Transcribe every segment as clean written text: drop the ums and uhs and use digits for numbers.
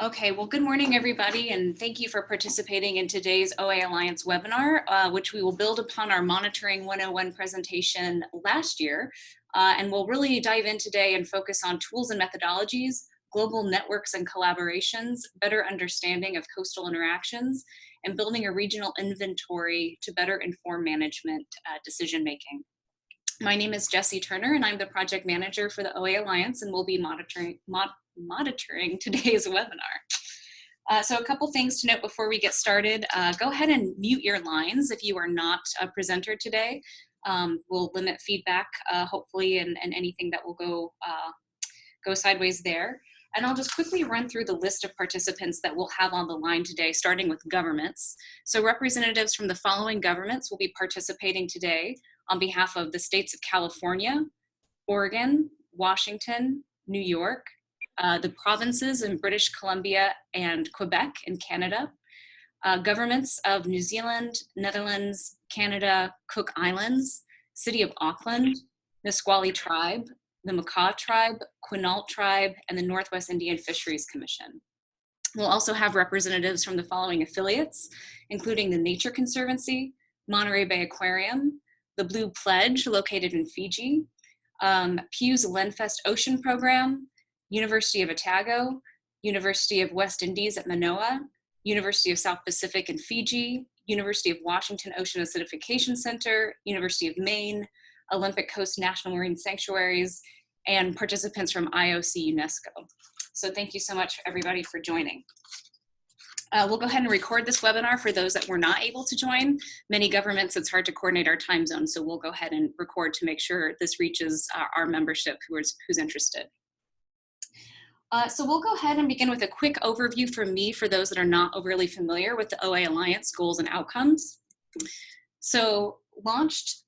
Okay, well, good morning, everybody, and thank you for participating in today's OA Alliance webinar, which we will build upon our Monitoring 101 presentation last year. And we'll really dive in today and focus on tools and methodologies, global networks and collaborations, better understanding of coastal interactions, and building a regional inventory to better inform management decision-making. My name is Jessie Turner, and I'm the project manager for the OA Alliance, and we'll be monitoring today's webinar. So a couple things to note before we get started. Go ahead and mute your lines if you are not a presenter today. We'll limit feedback, hopefully, and anything that will go sideways there. And I'll just quickly run through the list of participants that we'll have on the line today, starting with governments. So representatives from the following governments will be participating today on behalf of the states of California, Oregon, Washington, New York, the provinces in British Columbia and Quebec in Canada, governments of New Zealand, Netherlands, Canada, Cook Islands, City of Auckland, Nisqually Tribe, the Makah Tribe, Quinault Tribe, and the Northwest Indian Fisheries Commission. We'll also have representatives from the following affiliates, including the Nature Conservancy, Monterey Bay Aquarium, the Blue Pledge, located in Fiji, Pew's Lenfest Ocean Program, University of Otago, University of West Indies at Manoa, University of South Pacific in Fiji, University of Washington Ocean Acidification Center, University of Maine, Olympic Coast National Marine Sanctuaries, and participants from IOC UNESCO. So thank you so much, everybody, for joining. We'll go ahead and record this webinar for those that were not able to join. Many governments, it's hard to coordinate our time zone, so we'll go ahead and record to make sure this reaches our membership who's interested. So we'll go ahead and begin with a quick overview from me for those that are not overly familiar with the OA Alliance goals and outcomes. So launched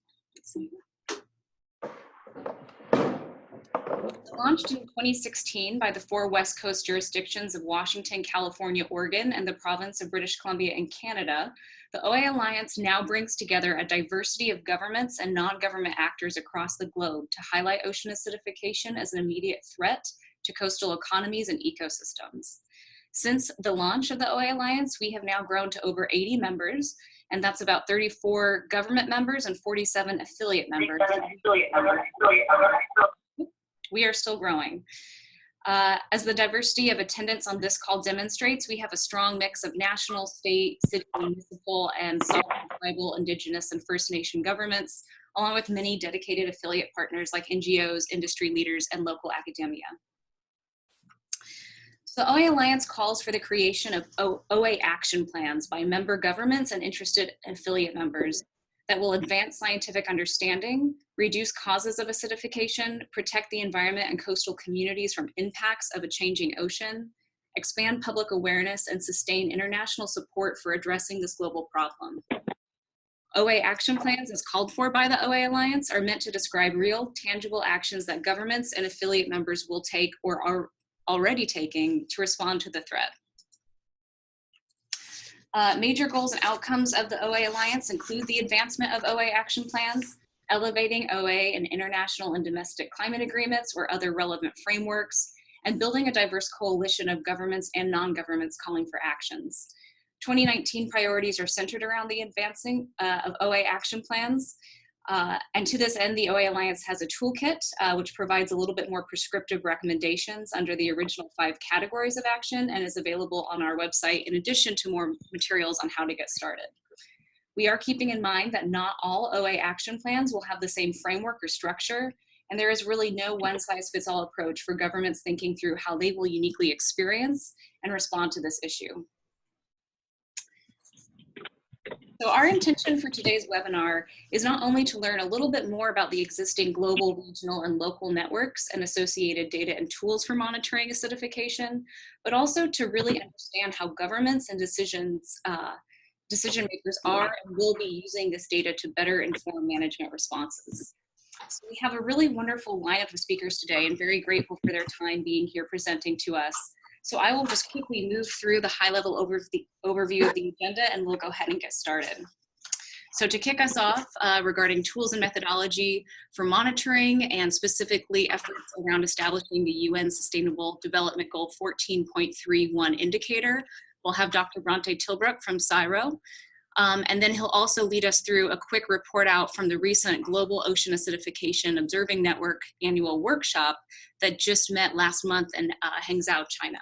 in 2016 by the 4 West Coast jurisdictions of Washington, California, Oregon, and the province of British Columbia in Canada, the OA Alliance now brings together a diversity of governments and non-government actors across the globe to highlight ocean acidification as an immediate threat to coastal economies and ecosystems. Since the launch of the OA Alliance, we have now grown to over 80 members, and that's about 34 government members and 47 affiliate members. We are still growing. As the diversity of attendance on this call demonstrates, we have a strong mix of national, state, city, municipal, and sovereign, tribal, indigenous, and First Nation governments, along with many dedicated affiliate partners like NGOs, industry leaders, and local academia. The OA Alliance calls for the creation of OA action plans by member governments and interested affiliate members that will advance scientific understanding, reduce causes of acidification, protect the environment and coastal communities from impacts of a changing ocean, expand public awareness, and sustain international support for addressing this global problem. OA action plans, as called for by the OA Alliance, are meant to describe real, tangible actions that governments and affiliate members will take or are already taking to respond to the threat. Major goals and outcomes of the OA Alliance include the advancement of OA action plans, elevating OA in international and domestic climate agreements or other relevant frameworks, and building a diverse coalition of governments and non-governments calling for actions. 2019 priorities are centered around the advancing of OA action plans. And to this end, the OA Alliance has a toolkit which provides a little bit more prescriptive recommendations under the original 5 categories of action and is available on our website in addition to more materials on how to get started. We are keeping in mind that not all OA action plans will have the same framework or structure, and there is really no one-size-fits-all approach for governments thinking through how they will uniquely experience and respond to this issue. So our intention for today's webinar is not only to learn a little bit more about the existing global, regional, and local networks and associated data and tools for monitoring acidification, but also to really understand how governments and decision makers are and will be using this data to better inform management responses. So we have a really wonderful lineup of speakers today and very grateful for their time being here presenting to us. So I will just quickly move through the high-level overview of the agenda, and we'll go ahead and get started. So to kick us off regarding tools and methodology for monitoring and specifically efforts around establishing the UN Sustainable Development Goal 14.31 indicator, we'll have Dr. Bronte Tilbrook from CSIRO. And then he'll also lead us through a quick report out from the recent Global Ocean Acidification Observing Network annual workshop that just met last month in Hangzhou, China.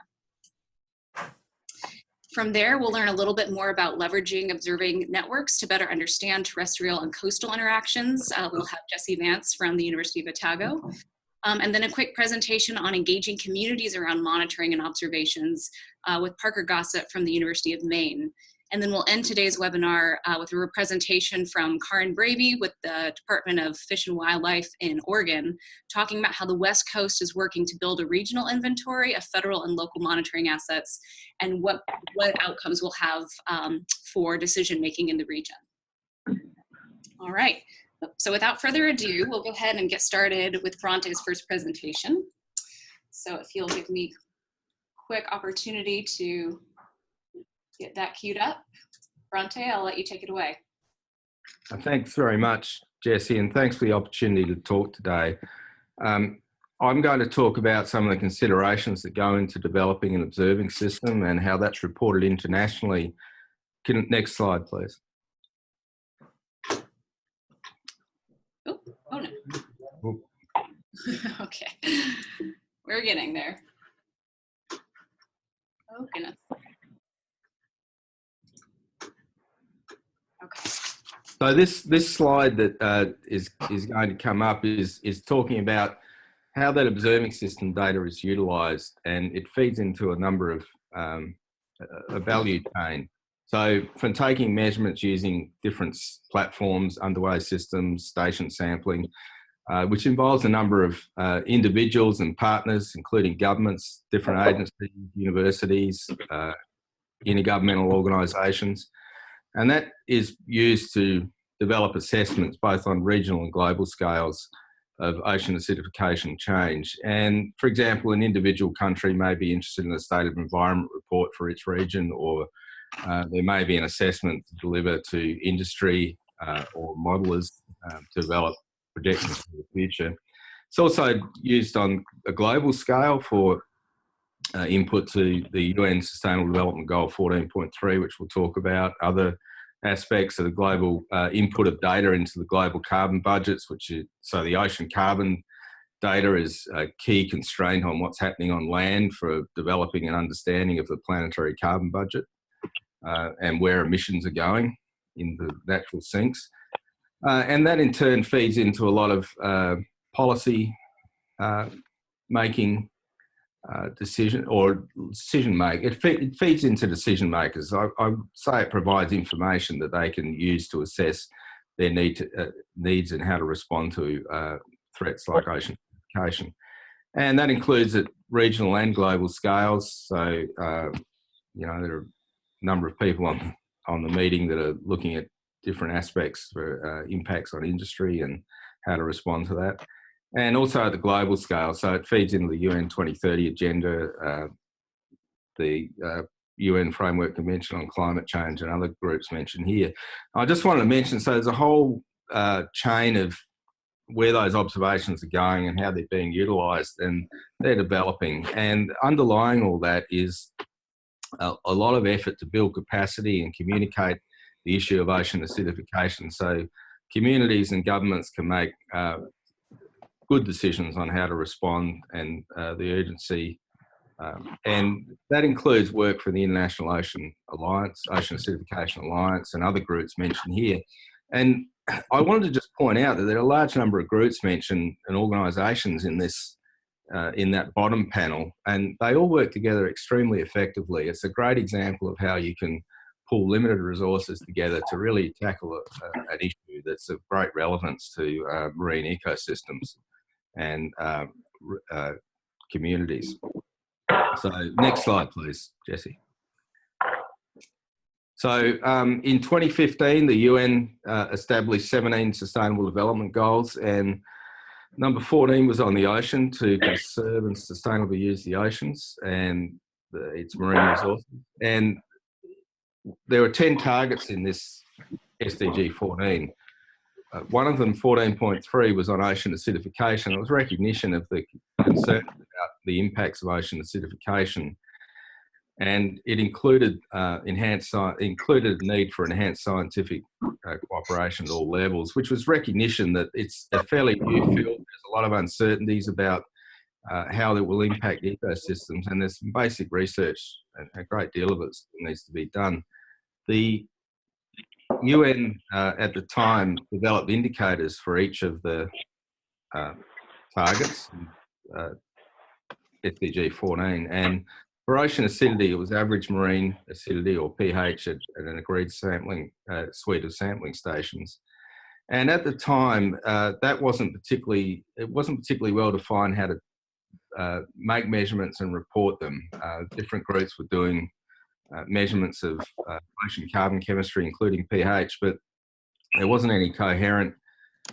From there, we'll learn a little bit more about leveraging observing networks to better understand terrestrial and coastal interactions. We'll have Jesse Vance from the University of Otago. And then a quick presentation on engaging communities around monitoring and observations with Parker Gossett from the University of Maine. And then we'll end today's webinar with a presentation from Karin Braby with the Department of Fish and Wildlife in Oregon, talking about how the West Coast is working to build a regional inventory of federal and local monitoring assets and what outcomes we'll have for decision-making in the region. All right, so without further ado, we'll go ahead and get started with Bronte's first presentation. So if you'll give me a quick opportunity to get that queued up. Bronte, I'll let you take it away. Thanks very much, Jesse, and thanks for the opportunity to talk today. I'm going to talk about some of the considerations that go into developing an observing system and how that's reported internationally. Next slide, please. Oh no. Oh. Okay, we're getting there. Oh goodness. Okay. So this slide that is going to come up is talking about how that observing system data is utilised, and it feeds into a number of a value chain. So from taking measurements using different platforms, underway systems, station sampling, which involves a number of individuals and partners, including governments, different agencies, universities, intergovernmental organisations. And that is used to develop assessments both on regional and global scales of ocean acidification change. And for example, an individual country may be interested in a state of environment report for its region, or there may be an assessment to deliver to industry or modelers to develop projections for the future. It's also used on a global scale for input to the UN Sustainable Development Goal 14.3, which we'll talk about, other aspects of the global input of data into the global carbon budgets, so the ocean carbon data is a key constraint on what's happening on land for developing an understanding of the planetary carbon budget and where emissions are going in the natural sinks. And that in turn feeds into a lot of policy making decision make. It feeds into decision makers. I say it provides information that they can use to assess their needs and how to respond to threats like oceanification. And that includes at regional and global scales. So, you know, there are a number of people on the meeting that are looking at different aspects for impacts on industry and how to respond to that. And also at the global scale, so it feeds into the UN 2030 agenda, the UN Framework Convention on Climate Change and other groups mentioned here. I just wanted to mention, so there's a whole chain of where those observations are going and how they're being utilised, and they're developing. And underlying all that is a lot of effort to build capacity and communicate the issue of ocean acidification, so communities and governments can make good decisions on how to respond and the urgency. And that includes work for the International Ocean Alliance, Ocean Acidification Alliance, and other groups mentioned here. And I wanted to just point out that there are a large number of groups mentioned and organisations in this, in that bottom panel, and they all work together extremely effectively. It's a great example of how you can pull limited resources together to really tackle an issue that's of great relevance to marine ecosystems and communities. So next slide, please, Jesse. So in 2015, the UN established 17 Sustainable Development Goals, and number 14 was on the ocean, to conserve and sustainably use the oceans and its marine resources. And there were 10 targets in this SDG 14. One of them, 14.3, was on ocean acidification. It was recognition of the concern about the impacts of ocean acidification, and it included included need for enhanced scientific cooperation at all levels, which was recognition that it's a fairly new field. There's a lot of uncertainties about how it will impact ecosystems, and there's some basic research, a great deal of it still needs to be done. The UN at the time developed indicators for each of the targets, SDG 14, and for ocean acidity, it was average marine acidity, or pH, at an agreed sampling suite of sampling stations. And at the time, it wasn't particularly well defined how to make measurements and report them. Different groups were doing measurements of ocean carbon chemistry, including pH, but there wasn't any coherent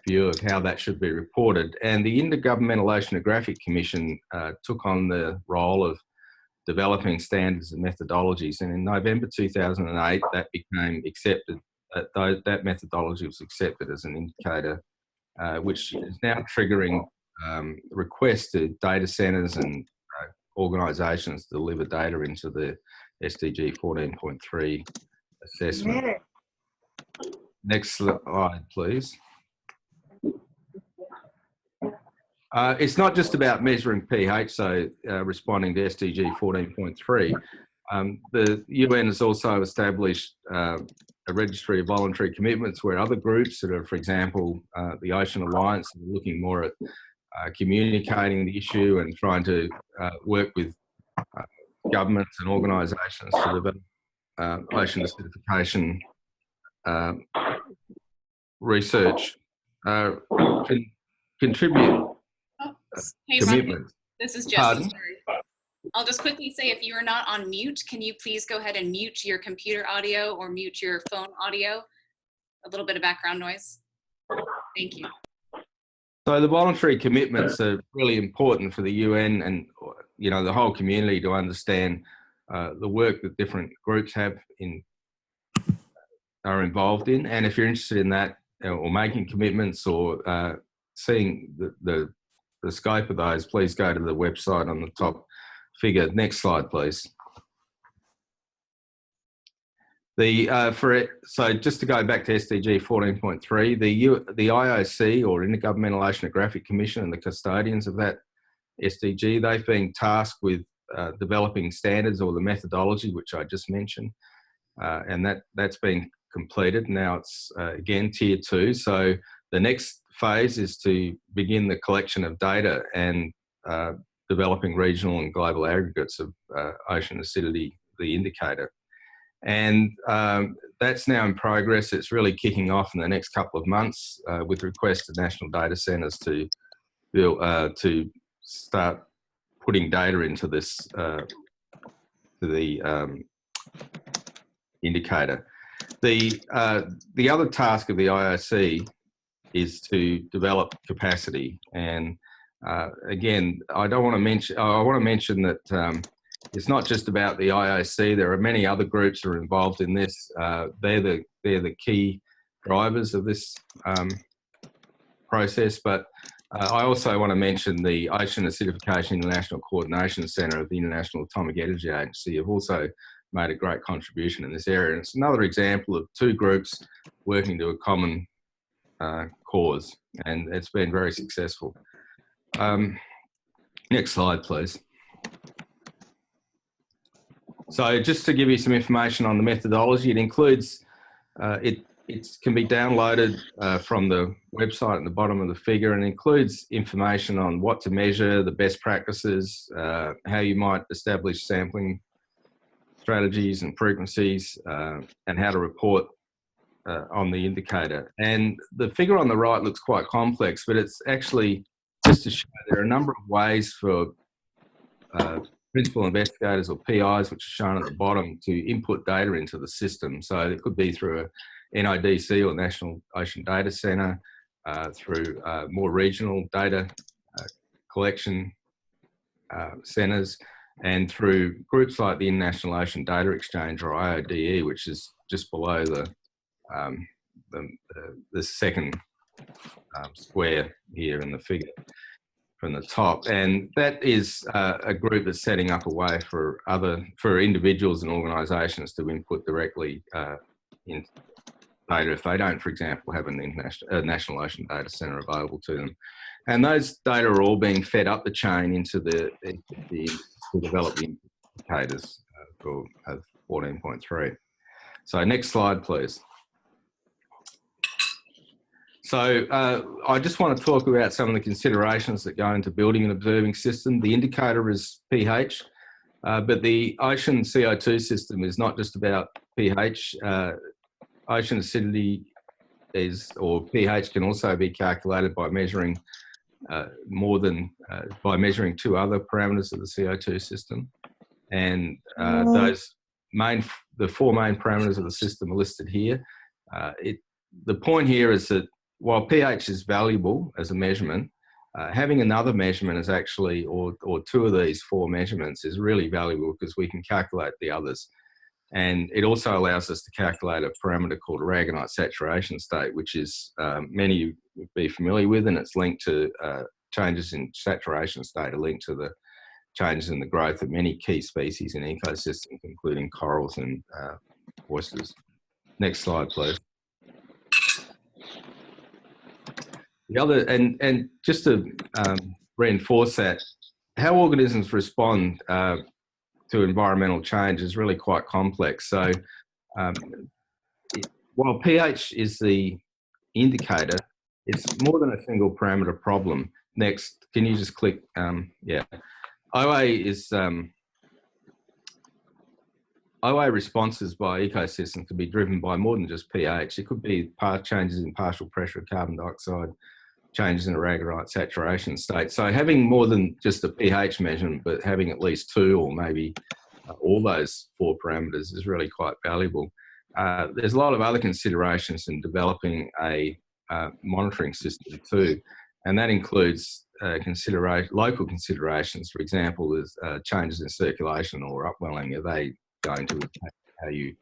view of how that should be reported. And the Intergovernmental Oceanographic Commission took on the role of developing standards and methodologies. And in November 2008, that became accepted. That methodology was accepted as an indicator, which is now triggering requests to data centres and organisations to deliver data into the SDG 14.3 assessment. Yeah. Next slide, please. It's not just about measuring pH, so responding to SDG 14.3. The UN has also established a registry of voluntary commitments where other groups that are, for example, the Ocean Alliance, are looking more at communicating the issue and trying to work with governments and organisations to develop ocean acidification research, contribute hey, commitments. This is Jesse. I'll just quickly say, if you are not on mute, can you please go ahead and mute your computer audio or mute your phone audio? A little bit of background noise. Thank you. So the voluntary commitments are really important for the UN and the whole community to understand the work that different groups are involved in. And if you're interested in that, or making commitments, or seeing the scope of those, please go to the website on the top figure. Next slide, please. So just to go back to SDG 14.3, the IOC, or Intergovernmental Oceanographic Commission, and the custodians of that SDG, they've been tasked with developing standards, or the methodology, which I just mentioned, and that's been completed. Now it's again Tier 2. So the next phase is to begin the collection of data and developing regional and global aggregates of ocean acidity, the indicator. And that's now in progress. It's really kicking off in the next couple of months with requests to national data centres to start putting data into this to the indicator. The other task of the IOC is to develop capacity. And again, I want to mention that it's not just about the IOC. There are many other groups that are involved in this. They're the key drivers of this process. But I also want to mention the Ocean Acidification International Coordination Centre of the International Atomic Energy Agency have also made a great contribution in this area. And it's another example of two groups working to a common cause, and it's been very successful. Next slide, please. So just to give you some information on the methodology, it includes, it can be downloaded from the website at the bottom of the figure, and includes information on what to measure, the best practices, how you might establish sampling strategies and frequencies, and how to report on the indicator. And the figure on the right looks quite complex, but it's actually just to show there are a number of ways for principal investigators, or PIs, which are shown at the bottom, to input data into the system. So it could be through a NODC, or National Ocean Data Centre, through more regional data collection centres, and through groups like the International Ocean Data Exchange, or IODE, which is just below the second square here in the figure from the top, and that is a group that's setting up a way for individuals and organisations to input directly in data if they don't, for example, have a national ocean data centre available to them. And those data are all being fed up the chain into to develop the indicators for 14.3. So next slide, please. So I just want to talk about some of the considerations that go into building an observing system. The indicator is pH, but the ocean CO2 system is not just about pH. Ocean acidity or pH can also be calculated by measuring by measuring two other parameters of the CO2 system. And the four main parameters of the system are listed here. The point here is that while pH is valuable as a measurement, having another measurement is actually, or two of these four measurements is really valuable because we can calculate the others. And it also allows us to calculate a parameter called aragonite saturation state, which is many would be familiar with, and it's linked to changes in saturation state are linked to the changes in the growth of many key species in ecosystems, including corals and oysters. Next slide, please. The other, and just to reinforce that, how organisms respond to environmental change is really quite complex. So while pH is the indicator, it's more than a single parameter problem. Next, can you just click, yeah. OA responses by ecosystems can be driven by more than just pH. It could be changes in partial pressure of carbon dioxide, changes in aragonite saturation state. So having more than just a pH measurement, but having at least two or maybe all those four parameters is really quite valuable. There's a lot of other considerations in developing a monitoring system too, and that includes local considerations. For example, there's changes in circulation or upwelling. Are they going to impact how you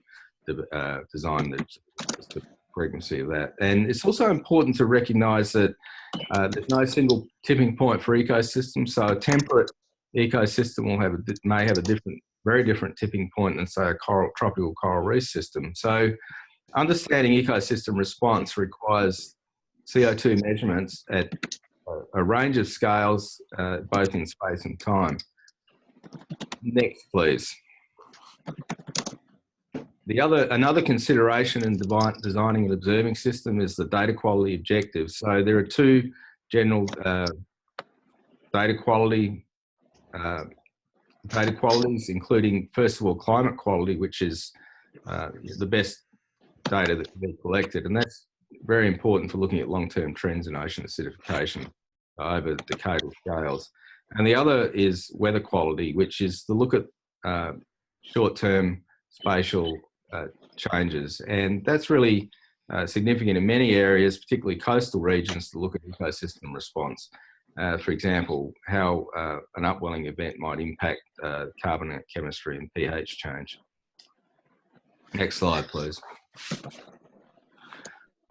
design the frequency of that? And it's also important to recognise that there's no single tipping point for ecosystems. So a temperate ecosystem may have a very different tipping point than, say, a tropical coral reef system. So understanding ecosystem response requires CO2 measurements at a range of scales, both in space and time. Next, please. Another consideration in designing an observing system is the data quality objectives. So there are two general data qualities, including, first of all, climate quality, which is the best data that can be collected. And that's very important for looking at long-term trends in ocean acidification over decadal scales. And the other is weather quality, which is to look at short-term spatial changes. And that's really significant in many areas, particularly coastal regions, to look at ecosystem response. For example, how an upwelling event might impact carbonate chemistry and pH change. Next slide, please.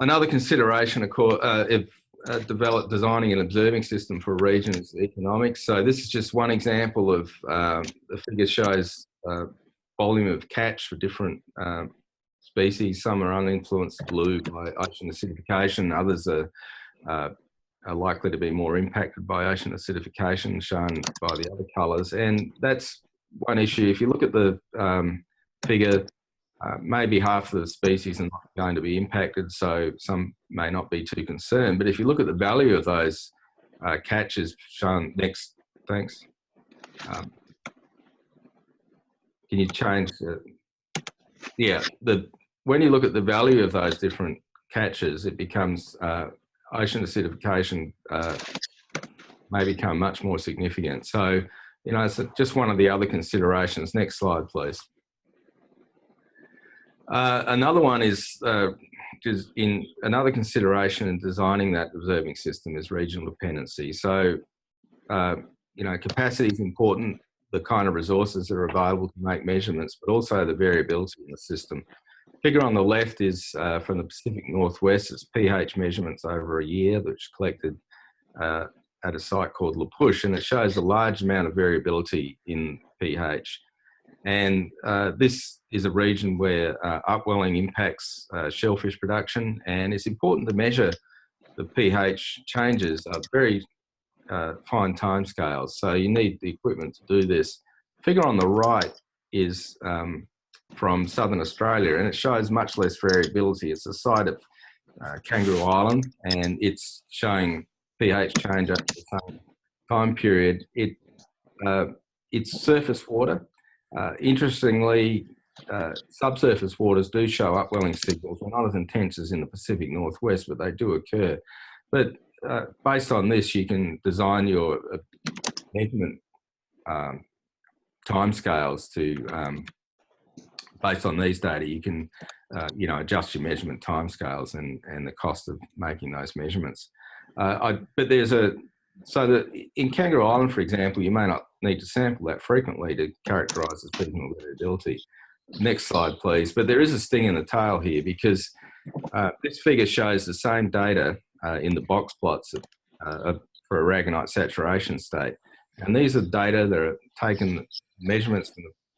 Another consideration, of course, if designing an observing system for a region is economics. So this is just one example of the figure shows volume of catch for different species. Some are uninfluenced blue by ocean acidification. Others are likely to be more impacted by ocean acidification, shown by the other colours. And that's one issue. If you look at the figure, maybe half of the species are not going to be impacted, so some may not be too concerned. But if you look at the value of those catches shown next, thanks. Can you change? Yeah, when you look at the value of those different catches, it becomes ocean acidification may become much more significant. So, you know, it's just one of the other considerations. Next slide, please. Another one is another consideration in designing that observing system is regional dependency. So, you know, capacity is important, the kind of resources that are available to make measurements, but also the variability in the system. figure on the left is from the Pacific Northwest. It's pH measurements over a year, which collected at a site called La Push, and it shows a large amount of variability in pH. And this is a region where upwelling impacts shellfish production, and it's important to measure the pH changes at very fine timescales. So you need the equipment to do this. Figure on the right is from Southern Australia, and it shows much less variability. It's a site of Kangaroo Island, and it's showing pH change over the same time period. It's surface water. Interestingly, subsurface waters do show upwelling signals. They're not as intense as in the Pacific Northwest, but they do occur. But based on this, you can design your measurement timescales to, based on these data, you can, adjust your measurement timescales and the cost of making those measurements. But so that in Kangaroo Island, for example, you may not need to sample that frequently to characterise the seasonal variability. Next slide, please. But there is a sting in the tail here, because this figure shows the same data in the box plots for aragonite saturation state. And these are data that are taken, measurements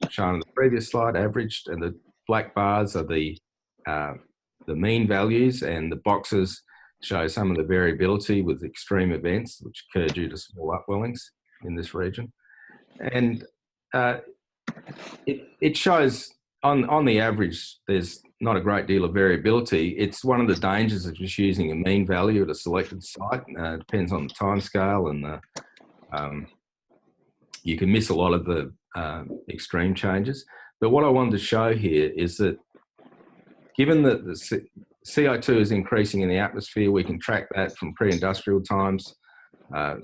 shown on the previous slide, averaged, and the black bars are the mean values, and the boxes show some of the variability with extreme events which occur due to small upwellings in this region. And it shows on the average there's not a great deal of variability. It's one of the dangers of just using a mean value at a selected site. It depends on the time scale, and you can miss a lot of the extreme changes. But what I wanted to show here is that given that the CO2 is increasing in the atmosphere, we can track that from pre-industrial times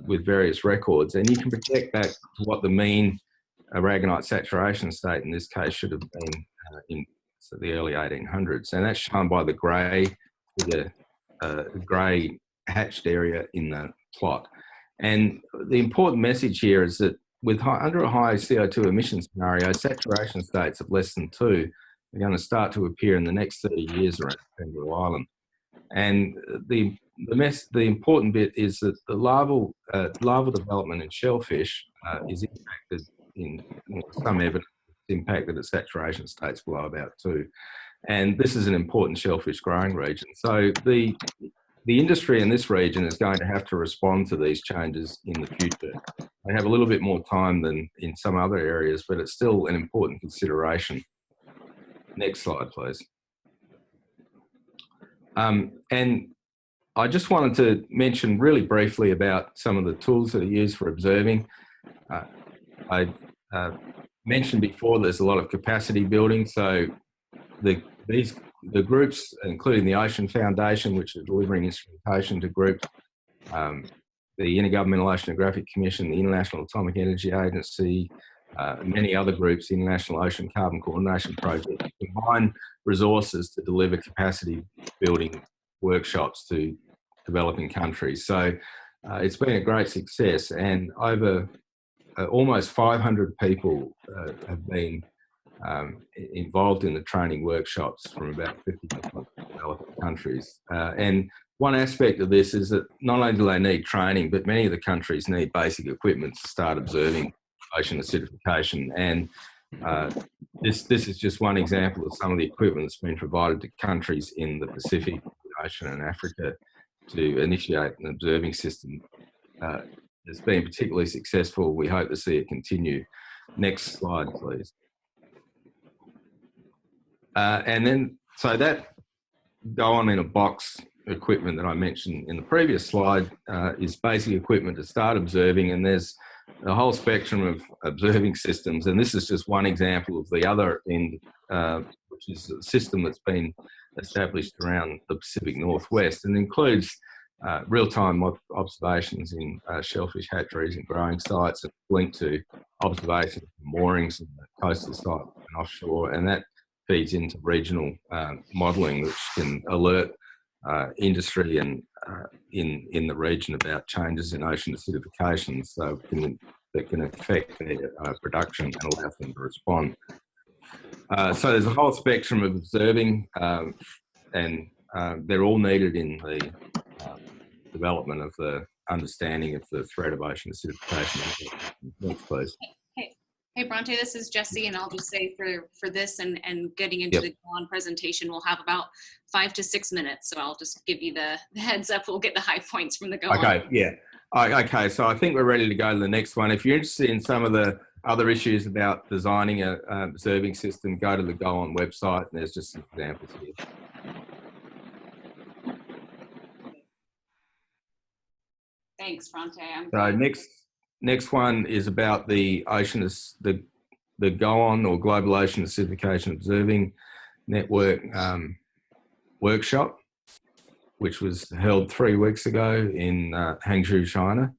with various records, and you can project back to what the mean aragonite saturation state in this case should have been in the early 1800s, and that's shown by the grey hatched area in the plot. And the important message here is that under a high CO2 emission scenario, saturation states of less than 2 are going to start to appear in the next 30 years around Kangaroo Island. And the important bit is that the larval development in shellfish is impacted in some evidence impacted at saturation states below about 2. And this is an important shellfish growing region. So the industry in this region is going to have to respond to these changes in the future. They have a little bit more time than in some other areas, but it's still an important consideration. Next slide, please. And I just wanted to mention really briefly about some of the tools that are used for observing. I mentioned before there's a lot of capacity building. So the groups, including the Ocean Foundation, which are delivering instrumentation to groups, the Intergovernmental Oceanographic Commission, the International Atomic Energy Agency, many other groups, the International Ocean Carbon Coordination Project, combine resources to deliver capacity building workshops to developing countries. So it's been a great success, and over almost 500 people have been involved in the training workshops from about 50 different developing countries. And one aspect of this is that not only do they need training, but many of the countries need basic equipment to start observing ocean acidification. And this is just one example of some of the equipment that's been provided to countries in the Pacific Ocean and Africa to initiate an observing system. It's been particularly successful. We hope to see it continue. Next slide, please. And then, so that go on in a box equipment that I mentioned in the previous slide is basic equipment to start observing, and there's a whole spectrum of observing systems, and this is just one example of the other end, which is a system that's been established around the Pacific Northwest and includes real-time observations in shellfish hatcheries and growing sites, and linked to observations of moorings in the coastal site and offshore, and that feeds into regional modelling, which can alert industry and in the region about changes in ocean acidification, so that can affect their production and allow them to respond. So there's a whole spectrum of observing, and they're all needed in the development of the understanding of the threat of ocean acidification. Next, please. Hey, Bronte, this is Jessie, and I'll just say for this and getting into the go-on presentation, we'll have about 5 to 6 minutes. So I'll just give you the heads up. We'll get the high points from the go-on. Okay, yeah. Okay, so I think we're ready to go to the next one. If you're interested in some of the other issues about designing a observing system, go to the go-on website, and there's just some examples here. Thanks, Bronte. So next one is about the the go-on or Global Ocean Acidification Observing Network workshop, which was held 3 weeks ago in Hangzhou, China.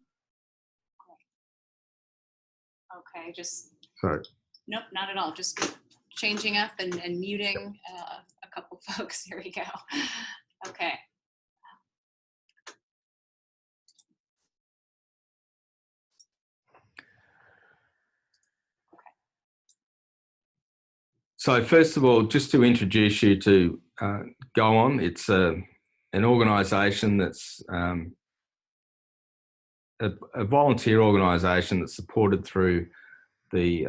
Okay, just Sorry. Nope, not at all. Just changing up and muting a couple folks. Here we go. Okay. So first of all, just to introduce you to go-on, it's an organisation that's a volunteer organisation that's supported through the,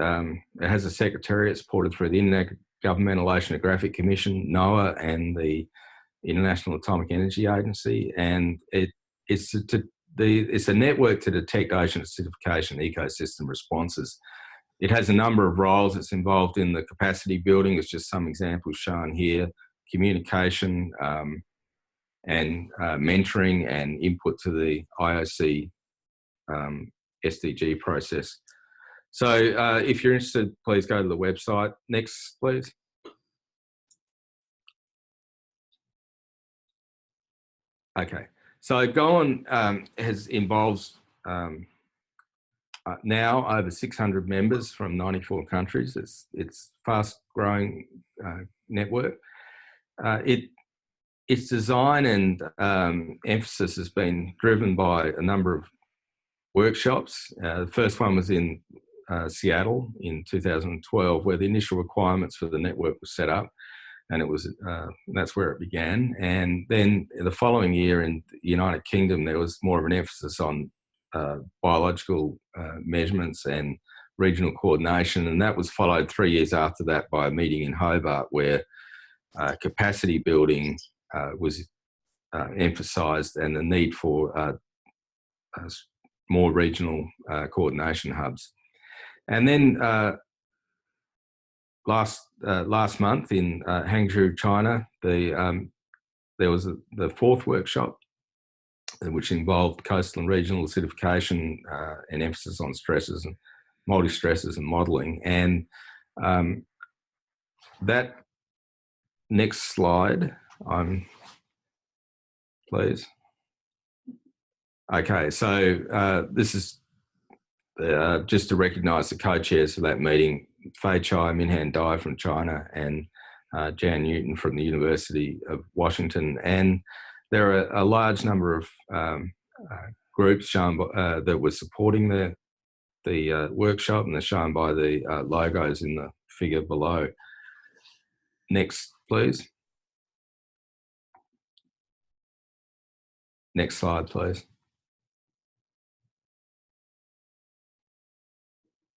it has a secretariat supported through the Intergovernmental Oceanographic Commission, NOAA, and the International Atomic Energy Agency, and it's a network to detect ocean acidification ecosystem responses. It has a number of roles. It's involved in the capacity building. It's just some examples shown here, communication and mentoring and input to the IOC SDG process. So if you're interested, please go to the website. Next, please. Okay, so go-on involves now over 600 members from 94 countries. It's fast-growing network. Its design and emphasis has been driven by a number of workshops. The first one was in Seattle in 2012, where the initial requirements for the network were set up, and it was that's where it began. And then the following year in the United Kingdom, there was more of an emphasis on biological measurements and regional coordination, and that was followed 3 years after that by a meeting in Hobart where capacity building was emphasised and the need for more regional coordination hubs. And then last month in Hangzhou, China, there was the fourth workshop, which involved coastal and regional acidification and emphasis on stresses and multi-stresses and modelling. And that next slide, please. Okay, so this is just to recognise the co-chairs for that meeting, Fei Chai, Minhan Dai from China, and Jan Newton from the University of Washington. And there are a large number of groups shown that were supporting the workshop, and they're shown by the logos in the figure below. Next, please. Next slide, please.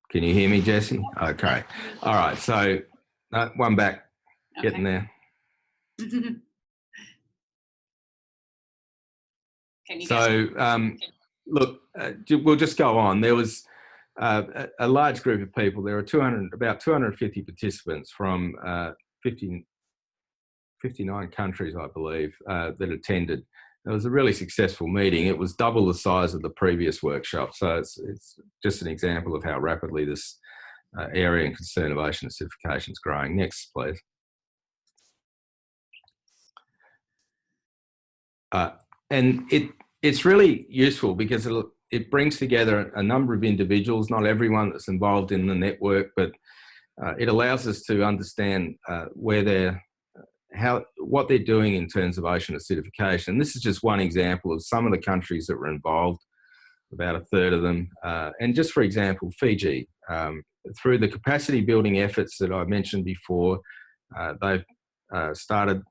Can you hear me, Jessie? Okay. All right. So one back, getting there. Look, we'll just go on. There was a large group of people. There were about 250 participants from 59 countries, I believe, that attended. It was a really successful meeting. It was double the size of the previous workshop. So it's just an example of how rapidly this area and concern of ocean acidification is growing. Next, please. And it's really useful because it brings together a number of individuals, not everyone that's involved in the network, but it allows us to understand what they're doing in terms of ocean acidification. This is just one example of some of the countries that were involved about a third of them. And just for example, Fiji, through the capacity building efforts that I mentioned before, they've started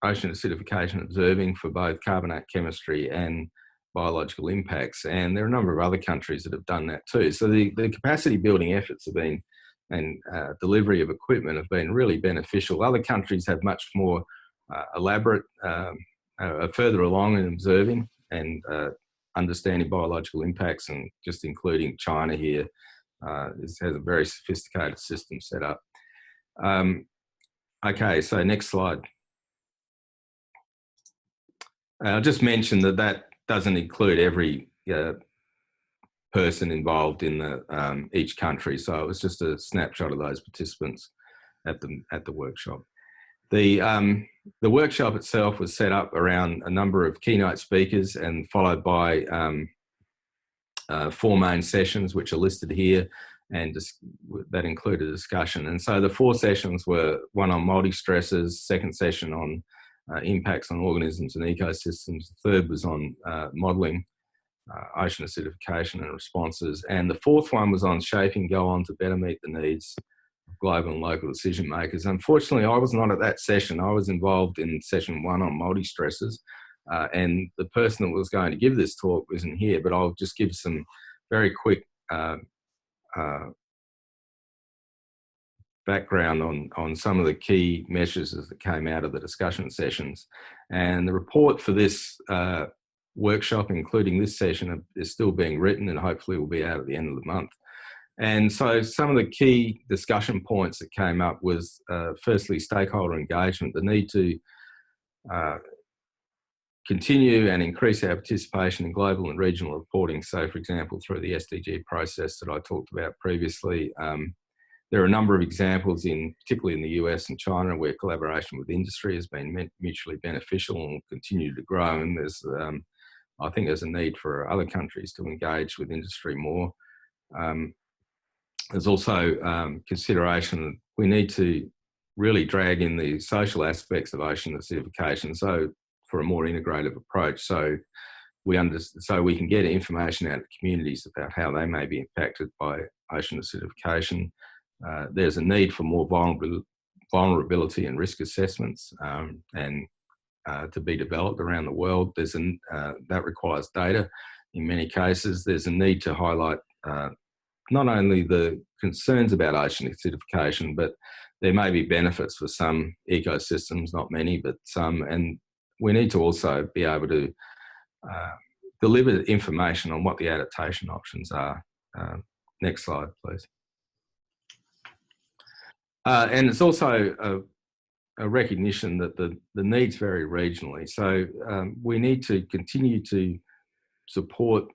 ocean acidification observing for both carbonate chemistry and biological impacts. And there are a number of other countries that have done that too. So the capacity building efforts have been, and delivery of equipment have been really beneficial. Other countries have much more elaborate, further along in observing and understanding biological impacts, and just including China here has a very sophisticated system set up. Okay, so next slide. I'll just mention that that doesn't include every person involved in the, each country. So it was just a snapshot of those participants at the workshop. The workshop itself was set up around a number of keynote speakers and followed by 4 main sessions, which are listed here, and that included a discussion. And so the 4 sessions were one on multi-stressors, second session on impacts on organisms and ecosystems, the third was on modelling ocean acidification and responses, and the 4th one was on shaping go on to better meet the needs of global and local decision makers. Unfortunately, I was not at that session. I was involved in session 1 on multi-stressors, and the person that was going to give this talk isn't here, but I'll just give some very quick background on some of the key measures that came out of the discussion sessions. And the report for this workshop, including this session, is still being written and hopefully will be out at the end of the month. And so some of the key discussion points that came up was firstly stakeholder engagement, the need to continue and increase our participation in global and regional reporting. So for example, through the SDG process that I talked about previously, there are a number of examples, particularly in the US and China, where collaboration with industry has been mutually beneficial and will continue to grow. And there's, I think there's a need for other countries to engage with industry more. There's also consideration that we need to really drag in the social aspects of ocean acidification, so for a more integrative approach, so we can get information out of communities about how they may be impacted by ocean acidification. There's a need for more vulnerability and risk assessments and to be developed around the world. That requires data in many cases. There's a need to highlight not only the concerns about ocean acidification, but there may be benefits for some ecosystems, not many, but some, and we need to also be able to deliver information on what the adaptation options are. Next slide, please. And it's also a recognition that the needs vary regionally. So we need to continue to support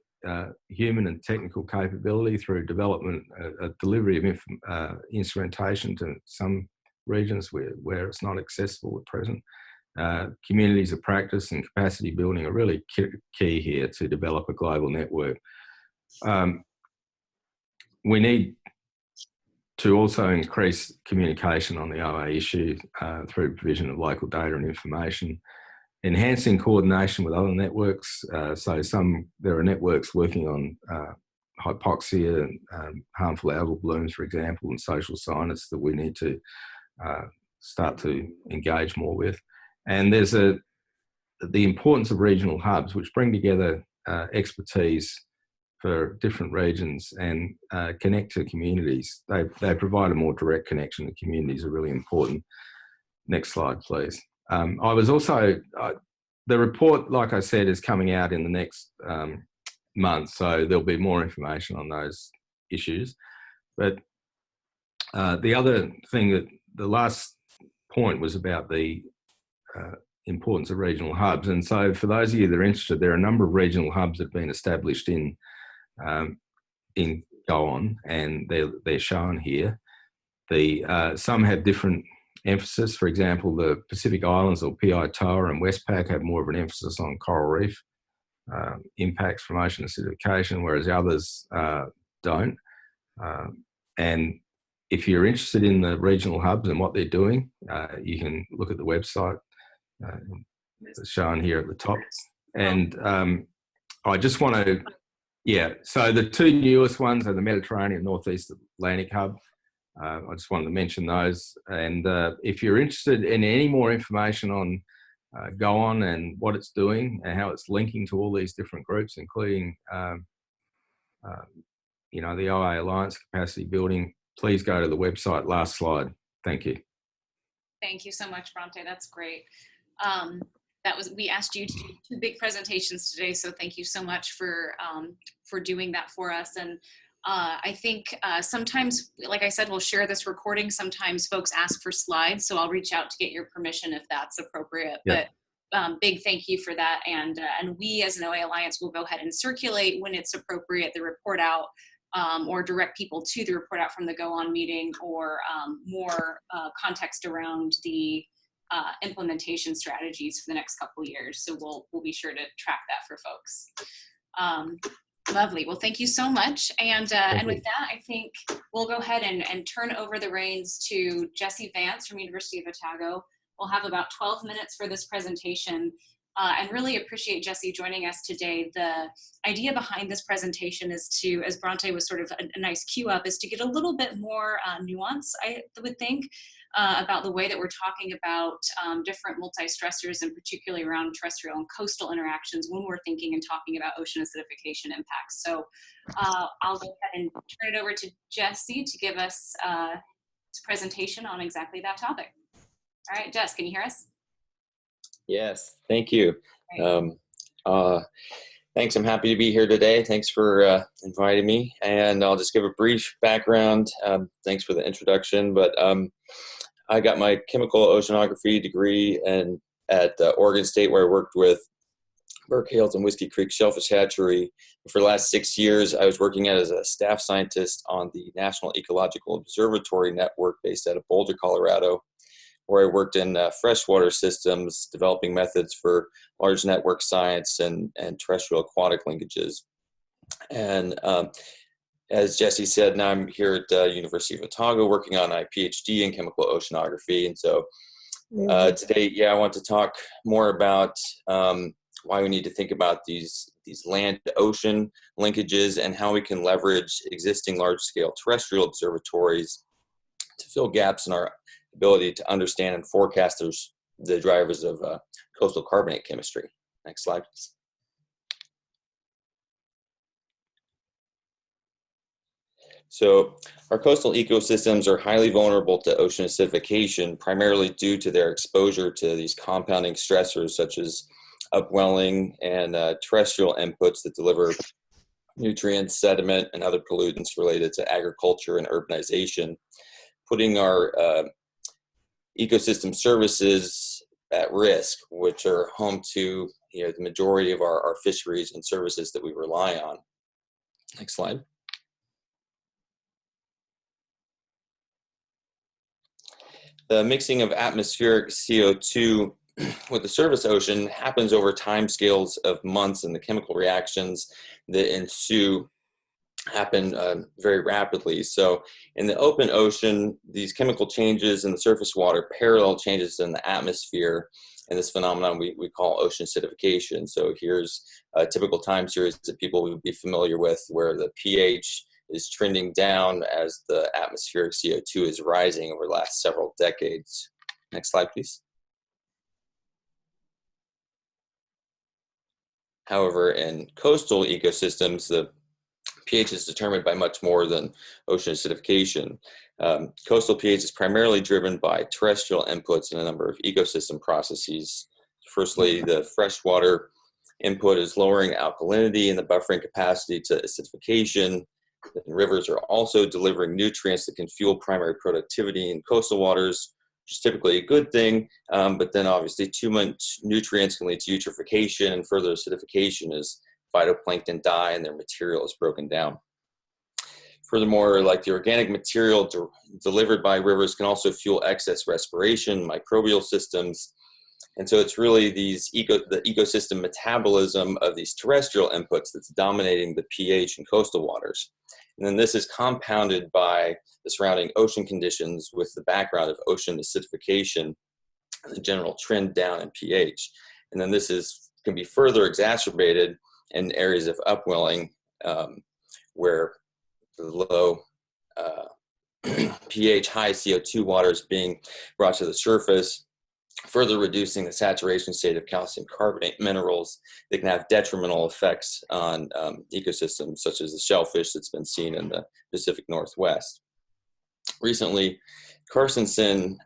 human and technical capability through development, delivery of instrumentation to some regions where it's not accessible at present. Communities of practice and capacity building are really key here to develop a global network. We need to also increase communication on the OA issue through provision of local data and information, enhancing coordination with other networks. So there are networks working on hypoxia and harmful algal blooms, for example, and social science that we need to start to engage more with. And there's the importance of regional hubs, which bring together expertise for different regions and connect to communities. They provide a more direct connection to communities, are really important. Next slide, please. I was also, the report, like I said, is coming out in the next month, so there'll be more information on those issues. But the other thing, the last point was about the importance of regional hubs. And so for those of you that are interested, there are a number of regional hubs that have been established in Go-On, and they're shown here. Some have different emphasis. For example, the Pacific Islands, or PI-TOA, and Westpac have more of an emphasis on coral reef impacts from ocean acidification, whereas others don't. And if you're interested in the regional hubs and what they're doing, you can look at the website shown here at the top. And I just want to Yeah, so the two newest ones are the Mediterranean Northeast Atlantic Hub. I just wanted to mention those. And if you're interested in any more information on Go On and what it's doing and how it's linking to all these different groups, including you know, the OA Alliance capacity building, please go to the website. Last slide. Thank you. Thank you so much, Bronte. That's great. We asked you to do 2 big presentations today, so thank you so much for doing that for us. And I think sometimes, like I said, we'll share this recording. Sometimes folks ask for slides, so I'll reach out to get your permission if that's appropriate. Yeah. But big thank you for that. And we as an OA Alliance will go ahead and circulate when it's appropriate the report out, or direct people to the report out from the Go On meeting, or more context around the implementation strategies for the next couple of years. So we'll be sure to track that for folks. Lovely. Well, thank you so much. And with that, I think we'll go ahead and turn over the reins to Jesse Vance from University of Otago. We'll have about 12 minutes for this presentation. And really appreciate Jesse joining us today. The idea behind this presentation is to, as Bronte was sort of a nice cue up, is to get a little bit more nuance, I would think, about the way that we're talking about different multi-stressors, and particularly around terrestrial and coastal interactions when we're thinking and talking about ocean acidification impacts. So I'll go ahead and turn it over to Jesse to give us his presentation on exactly that topic. All right, Jess, can you hear us? Yes, thank you. Thanks, I'm happy to be here today. Thanks for inviting me. And I'll just give a brief background. Thanks for the introduction. But I got my chemical oceanography degree at Oregon State, where I worked with Burke Hales and Whiskey Creek Shellfish Hatchery. For the last 6 years, I was working as a staff scientist on the National Ecological Observatory Network based out of Boulder, Colorado, where I worked in freshwater systems, developing methods for large network science and terrestrial aquatic linkages. And as Jesse said, now I'm here at the University of Otago working on a PhD in chemical oceanography. And so today, I want to talk more about why we need to think about these land-to-ocean linkages and how we can leverage existing large-scale terrestrial observatories to fill gaps in our ability to understand and forecast the drivers of coastal carbonate chemistry. Next slide, please. So our coastal ecosystems are highly vulnerable to ocean acidification, primarily due to their exposure to these compounding stressors such as upwelling and terrestrial inputs that deliver nutrients, sediment, and other pollutants related to agriculture and urbanization, putting our ecosystem services at risk, which are home to the majority of our fisheries and services that we rely on. Next slide. The mixing of atmospheric CO2 with the surface ocean happens over timescales of months, and the chemical reactions that ensue happen very rapidly. So in the open ocean, these chemical changes in the surface water parallel changes in the atmosphere, and this phenomenon we call ocean acidification. So here's a typical time series that people would be familiar with, where the pH is trending down as the atmospheric CO2 is rising over the last several decades. Next slide, please. However, in coastal ecosystems, the pH is determined by much more than ocean acidification. Coastal pH is primarily driven by terrestrial inputs in a number of ecosystem processes. Firstly, the freshwater input is lowering alkalinity and the buffering capacity to acidification. And rivers are also delivering nutrients that can fuel primary productivity in coastal waters, which is typically a good thing, but then obviously too much nutrients can lead to eutrophication and further acidification as phytoplankton die and their material is broken down. Furthermore, like the organic material delivered by rivers can also fuel excess respiration, microbial systems. And so it's really the ecosystem metabolism of these terrestrial inputs that's dominating the pH in coastal waters. And then this is compounded by the surrounding ocean conditions with the background of ocean acidification and the general trend down in pH. And then this can be further exacerbated in areas of upwelling where the low pH, high CO2 water is being brought to the surface, further reducing the saturation state of calcium carbonate minerals that can have detrimental effects on ecosystems such as the shellfish that's been seen in the Pacific Northwest. Recently, Carstensen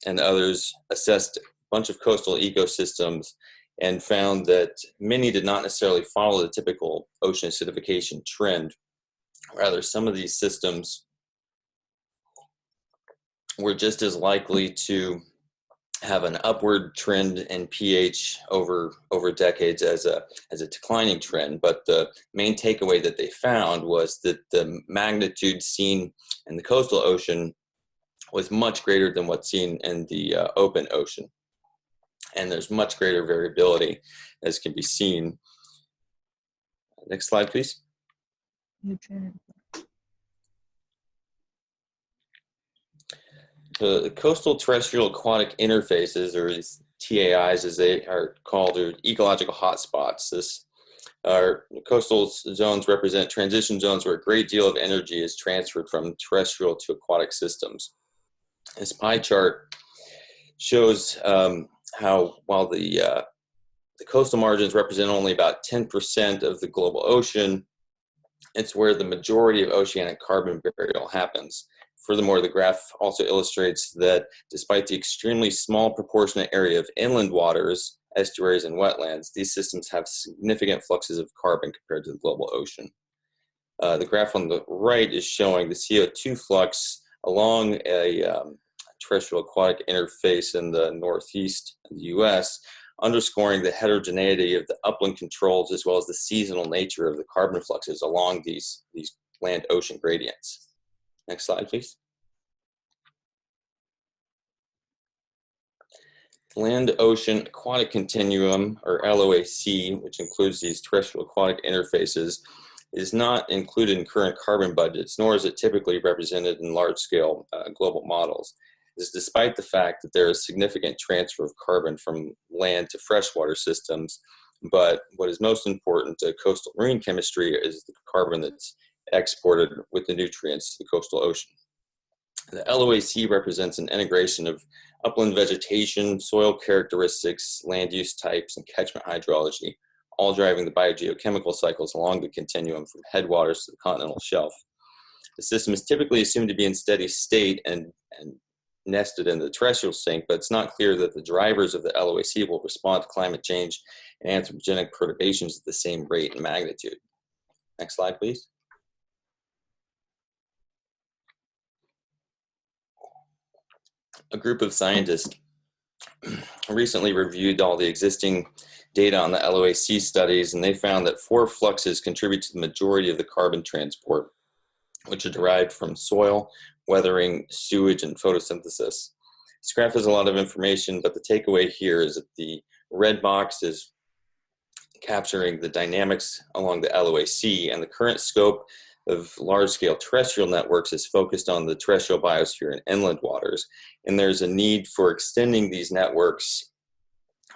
and others assessed a bunch of coastal ecosystems and found that many did not necessarily follow the typical ocean acidification trend. Rather, some of these systems were just as likely to have an upward trend in pH over decades as a declining trend. But the main takeaway that they found was that the magnitude seen in the coastal ocean was much greater than what's seen in the open ocean. And there's much greater variability, as can be seen. Next slide, please. The coastal terrestrial aquatic interfaces, or these TAIs as they are called, are ecological hotspots. Our coastal zones represent transition zones where a great deal of energy is transferred from terrestrial to aquatic systems. This pie chart shows how, while the coastal margins represent only about 10% of the global ocean, it's where the majority of oceanic carbon burial happens. Furthermore, the graph also illustrates that despite the extremely small proportionate area of inland waters, estuaries, and wetlands, these systems have significant fluxes of carbon compared to the global ocean. The graph on the right is showing the CO2 flux along a terrestrial aquatic interface in the northeast of the US, underscoring the heterogeneity of the upland controls as well as the seasonal nature of the carbon fluxes along these land-ocean gradients. Next slide, please. Land-ocean aquatic continuum, or LOAC, which includes these terrestrial aquatic interfaces, is not included in current carbon budgets, nor is it typically represented in large-scale global models. This is despite the fact that there is significant transfer of carbon from land to freshwater systems, but what is most important to coastal marine chemistry is the carbon that's exported with the nutrients to the coastal ocean. The LOAC represents an integration of upland vegetation, soil characteristics, land use types, and catchment hydrology, all driving the biogeochemical cycles along the continuum from headwaters to the continental shelf. The system is typically assumed to be in steady state and nested in the terrestrial sink, but it's not clear that the drivers of the LOAC will respond to climate change and anthropogenic perturbations at the same rate and magnitude. Next slide, please. A group of scientists recently reviewed all the existing data on the LOAC studies, and they found that 4 fluxes contribute to the majority of the carbon transport, which are derived from soil, weathering, sewage, and photosynthesis. This graph has a lot of information, but the takeaway here is that the red box is capturing the dynamics along the LOAC, and the current scope of large-scale terrestrial networks is focused on the terrestrial biosphere and inland waters, and there's a need for extending these networks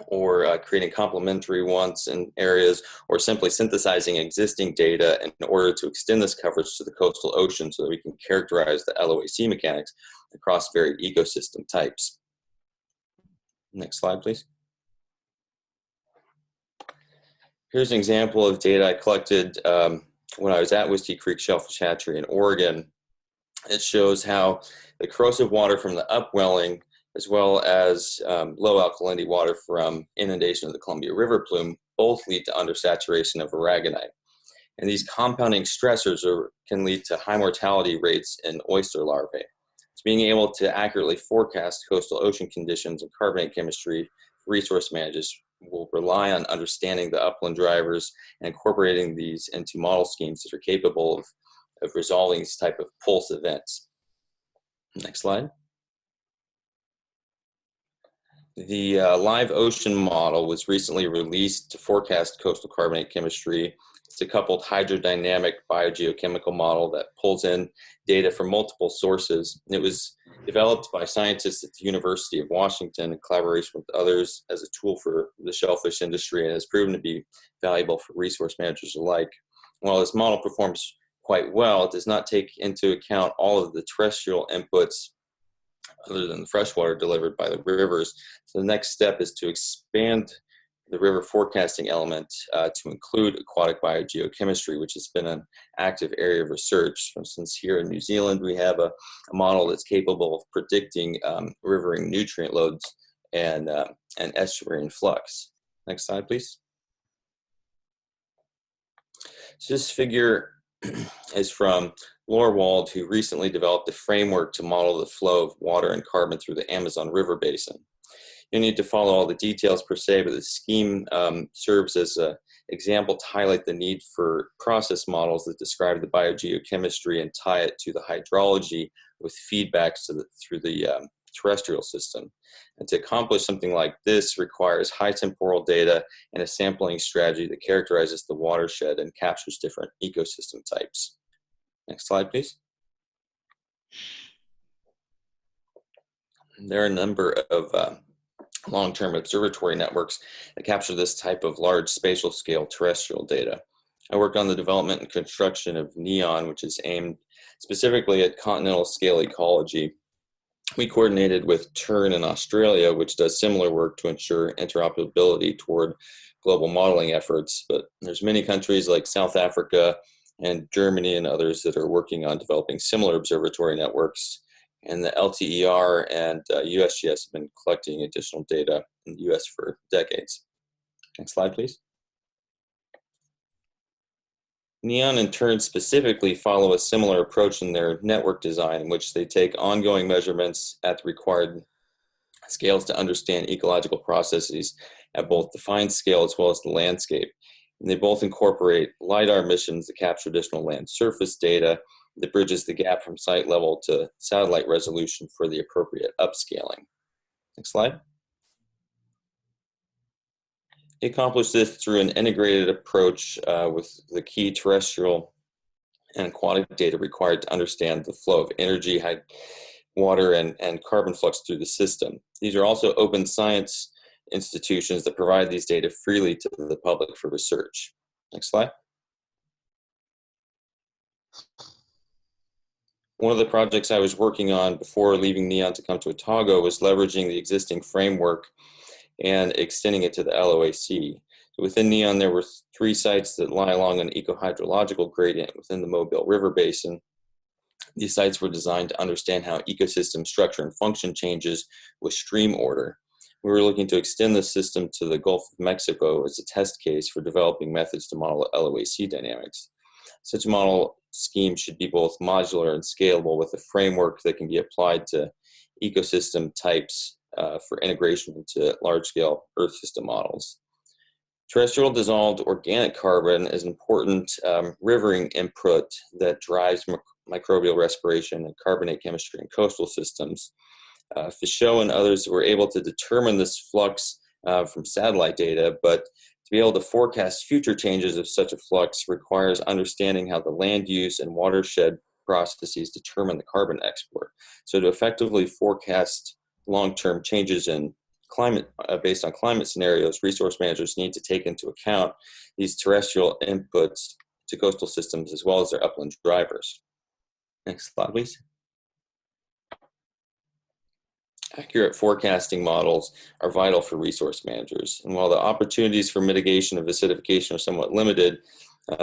or creating complementary ones in areas, or simply synthesizing existing data in order to extend this coverage to the coastal ocean so that we can characterize the LOAC mechanics across varied ecosystem types. Next slide, please. Here's an example of data I collected when I was at Whiskey Creek Shellfish Hatchery in Oregon. It shows how the corrosive water from the upwelling, as well as low alkalinity water from inundation of the Columbia River plume, both lead to undersaturation of aragonite. And these compounding stressors can lead to high mortality rates in oyster larvae. So being able to accurately forecast coastal ocean conditions and carbonate chemistry, resource managers will rely on understanding the upland drivers and incorporating these into model schemes that are capable of resolving these type of pulse events. Next slide. The live ocean model was recently released to forecast coastal carbonate chemistry. It's a coupled hydrodynamic biogeochemical model that pulls in data from multiple sources. It was developed by scientists at the University of Washington in collaboration with others as a tool for the shellfish industry, and has proven to be valuable for resource managers alike. While this model performs quite well, it does not take into account all of the terrestrial inputs other than the freshwater delivered by the rivers. So the next step is to expand the river forecasting element to include aquatic biogeochemistry, which has been an active area of research. For instance, here in New Zealand, we have a model that's capable of predicting riverine nutrient loads and estuarine flux. Next slide, please. So this figure is from Laura Wald, who recently developed a framework to model the flow of water and carbon through the Amazon River basin. You need to follow all the details per se, but the scheme serves as an example to highlight the need for process models that describe the biogeochemistry and tie it to the hydrology with feedbacks through the terrestrial system. And to accomplish something like this requires high temporal data and a sampling strategy that characterizes the watershed and captures different ecosystem types. Next slide, please. There are a number of long-term observatory networks that capture this type of large spatial scale terrestrial data. I worked on the development and construction of NEON, which is aimed specifically at continental scale ecology. We coordinated with TERN in Australia, which does similar work to ensure interoperability toward global modeling efforts. But there's many countries like South Africa and Germany and others that are working on developing similar observatory networks. And the LTER and USGS have been collecting additional data in the US for decades. Next slide, please. NEON and TERN specifically follow a similar approach in their network design, in which they take ongoing measurements at the required scales to understand ecological processes at both the fine scale as well as the landscape. And they both incorporate LiDAR missions that capture additional land surface data that bridges the gap from site level to satellite resolution for the appropriate upscaling. Next slide. They accomplish this through an integrated approach with the key terrestrial and aquatic data required to understand the flow of energy, water, and carbon flux through the system. These are also open science institutions that provide these data freely to the public for research. Next slide. One of the projects I was working on before leaving NEON to come to Otago was leveraging the existing framework and extending it to the LOAC. So within NEON, there were 3 sites that lie along an ecohydrological gradient within the Mobile River Basin. These sites were designed to understand how ecosystem structure and function changes with stream order. We were looking to extend the system to the Gulf of Mexico as a test case for developing methods to model LOAC dynamics. Such a model scheme should be both modular and scalable, with a framework that can be applied to ecosystem types for integration into large-scale Earth system models. Terrestrial dissolved organic carbon is an important riverine input that drives microbial respiration and carbonate chemistry in coastal systems. Fichot and others were able to determine this flux from satellite data, but to be able to forecast future changes of such a flux requires understanding how the land use and watershed processes determine the carbon export. So to effectively forecast long-term changes in climate based on climate scenarios, resource managers need to take into account these terrestrial inputs to coastal systems as well as their upland drivers. Next slide, please. Accurate forecasting models are vital for resource managers. And while the opportunities for mitigation of acidification are somewhat limited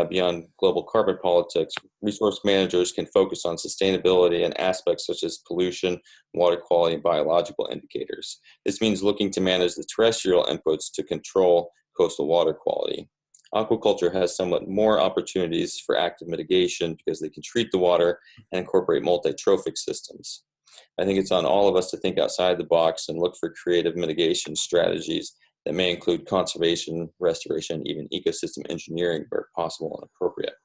beyond global carbon politics, resource managers can focus on sustainability and aspects such as pollution, water quality, and biological indicators. This means looking to manage the terrestrial inputs to control coastal water quality. Aquaculture has somewhat more opportunities for active mitigation because they can treat the water and incorporate multi-trophic systems. I think it's on all of us to think outside the box and look for creative mitigation strategies that may include conservation, restoration, even ecosystem engineering where possible and appropriate.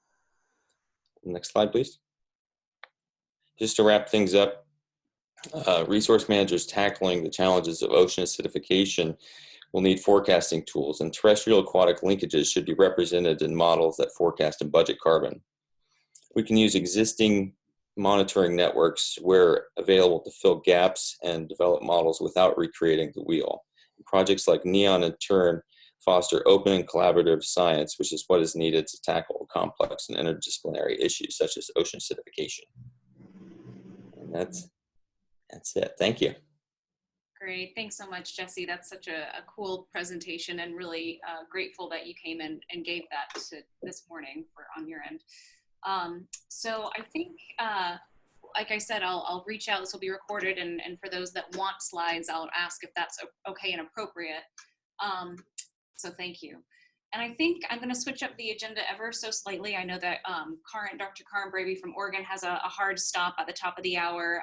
Next slide, please. Just to wrap things up, resource managers tackling the challenges of ocean acidification will need forecasting tools, and terrestrial aquatic linkages should be represented in models that forecast and budget carbon. We can use existing monitoring networks where available to fill gaps and develop models without recreating the wheel. Projects like NEON and TERN foster open and collaborative science, which is what is needed to tackle complex and interdisciplinary issues such as ocean acidification. And that's it. Thank you. Great. Thanks so much, Jesse. That's such a cool presentation, and really grateful that you came in and gave that to this morning on your end. So I think, like I said, I'll reach out. This will be recorded, and for those that want slides, I'll ask if that's okay and appropriate. So thank you. And I think I'm going to switch up the agenda ever so slightly. I know that Dr. Karen Bravey from Oregon has a hard stop at the top of the hour.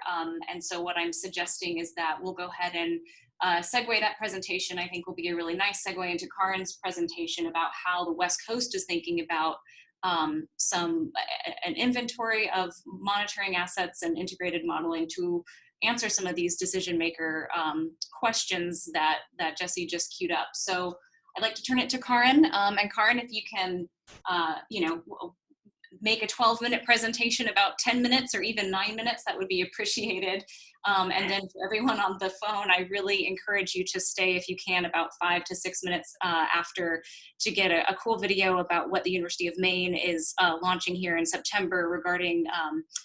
And so what I'm suggesting is that we'll go ahead and segue that presentation. I think will be a really nice segue into Karen's presentation about how the West Coast is thinking about an inventory of monitoring assets and integrated modeling to answer some of these decision maker questions that Jesse just queued up. So I'd like to turn it to Karen. And Karen, if you can, make a 12-minute presentation about 10 minutes or even 9 minutes, that would be appreciated. And then for everyone on the phone, I really encourage you to stay, if you can, about 5 to 6 minutes after to get a cool video about what the University of Maine is launching here in September regarding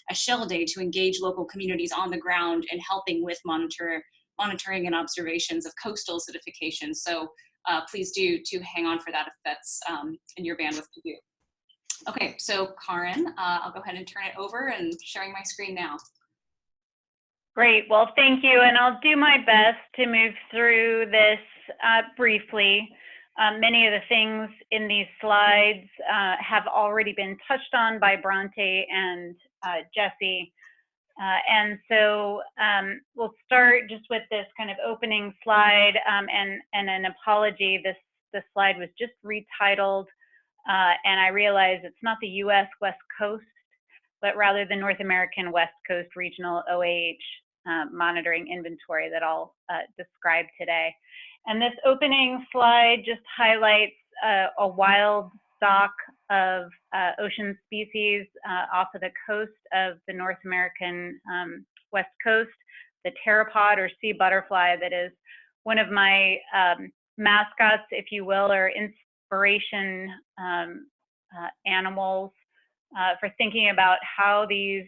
a shell day to engage local communities on the ground and helping with monitoring and observations of coastal acidification. So please do hang on for that if that's in your bandwidth to do. Okay, so Karen, I'll go ahead and turn it over and sharing my screen now. Great, well, thank you. And I'll do my best to move through this briefly. Many of the things in these slides have already been touched on by Bronte and Jesse. And so we'll start just with this kind of opening slide and an apology. This slide was just retitled, and I realize it's not the US West Coast, but rather the North American West Coast Regional OAH monitoring inventory that I'll describe today. And this opening slide just highlights a wild stock of ocean species off of the coast of the North American West Coast, the pteropod or sea butterfly that is one of my mascots, if you will, or inspiration animals for thinking about how these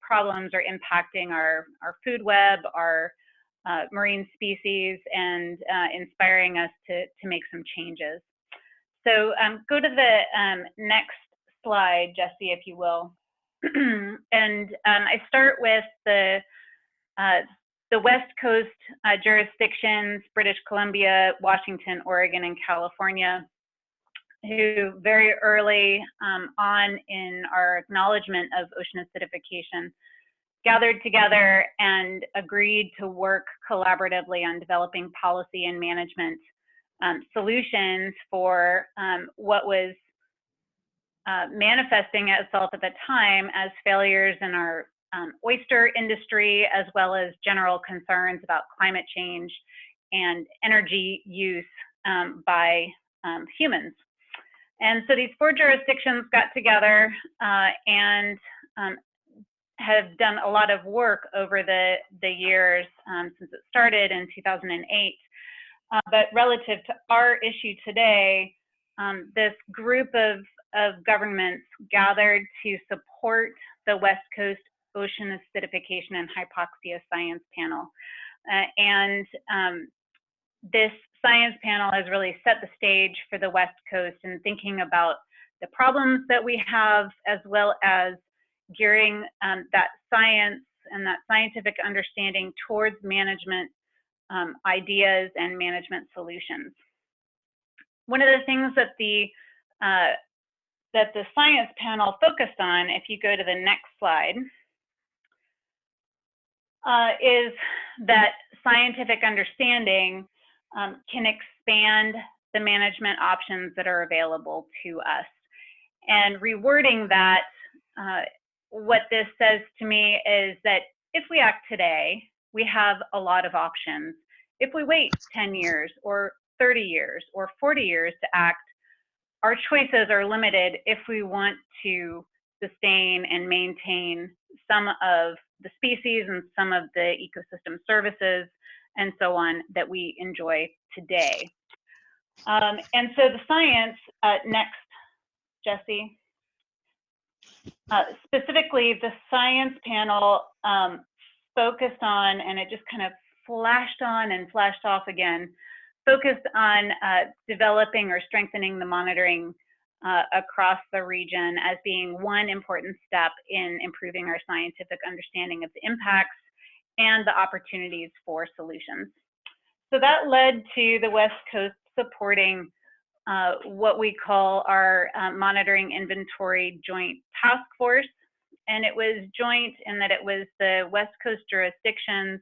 problems are impacting our food web, our marine species, and inspiring us to make some changes. So go to the next slide, Jesse, if you will. And I start with the West Coast jurisdictions, British Columbia, Washington, Oregon, and California, who very early on in our acknowledgement of ocean acidification gathered together and agreed to work collaboratively on developing policy and management solutions for what was manifesting itself at the time as failures in our oyster industry, as well as general concerns about climate change and energy use by humans. And so these 4 jurisdictions got together and have done a lot of work over the years since it started in 2008. But relative to our issue today, this group of governments gathered to support the West Coast Ocean Acidification and Hypoxia Science Panel. And this science panel has really set the stage for the West Coast in thinking about the problems that we have, as well as gearing that science and that scientific understanding towards management ideas and management solutions. One of the things that the science panel focused on, if you go to the next slide, is that scientific understanding can expand the management options that are available to us. And rewording that, what this says to me is that if we act today, we have a lot of options. If we wait 10 years or 30 years or 40 years to act, our choices are limited if we want to sustain and maintain some of the species and some of the ecosystem services and so on that we enjoy today. And so the science, next, Jesse. Specifically, the science panel focused on, and it just kind of flashed on and flashed off again, focused on developing or strengthening the monitoring across the region as being one important step in improving our scientific understanding of the impacts and the opportunities for solutions. So that led to the West Coast supporting what we call our monitoring inventory joint task force. And it was joint in that it was the West Coast jurisdictions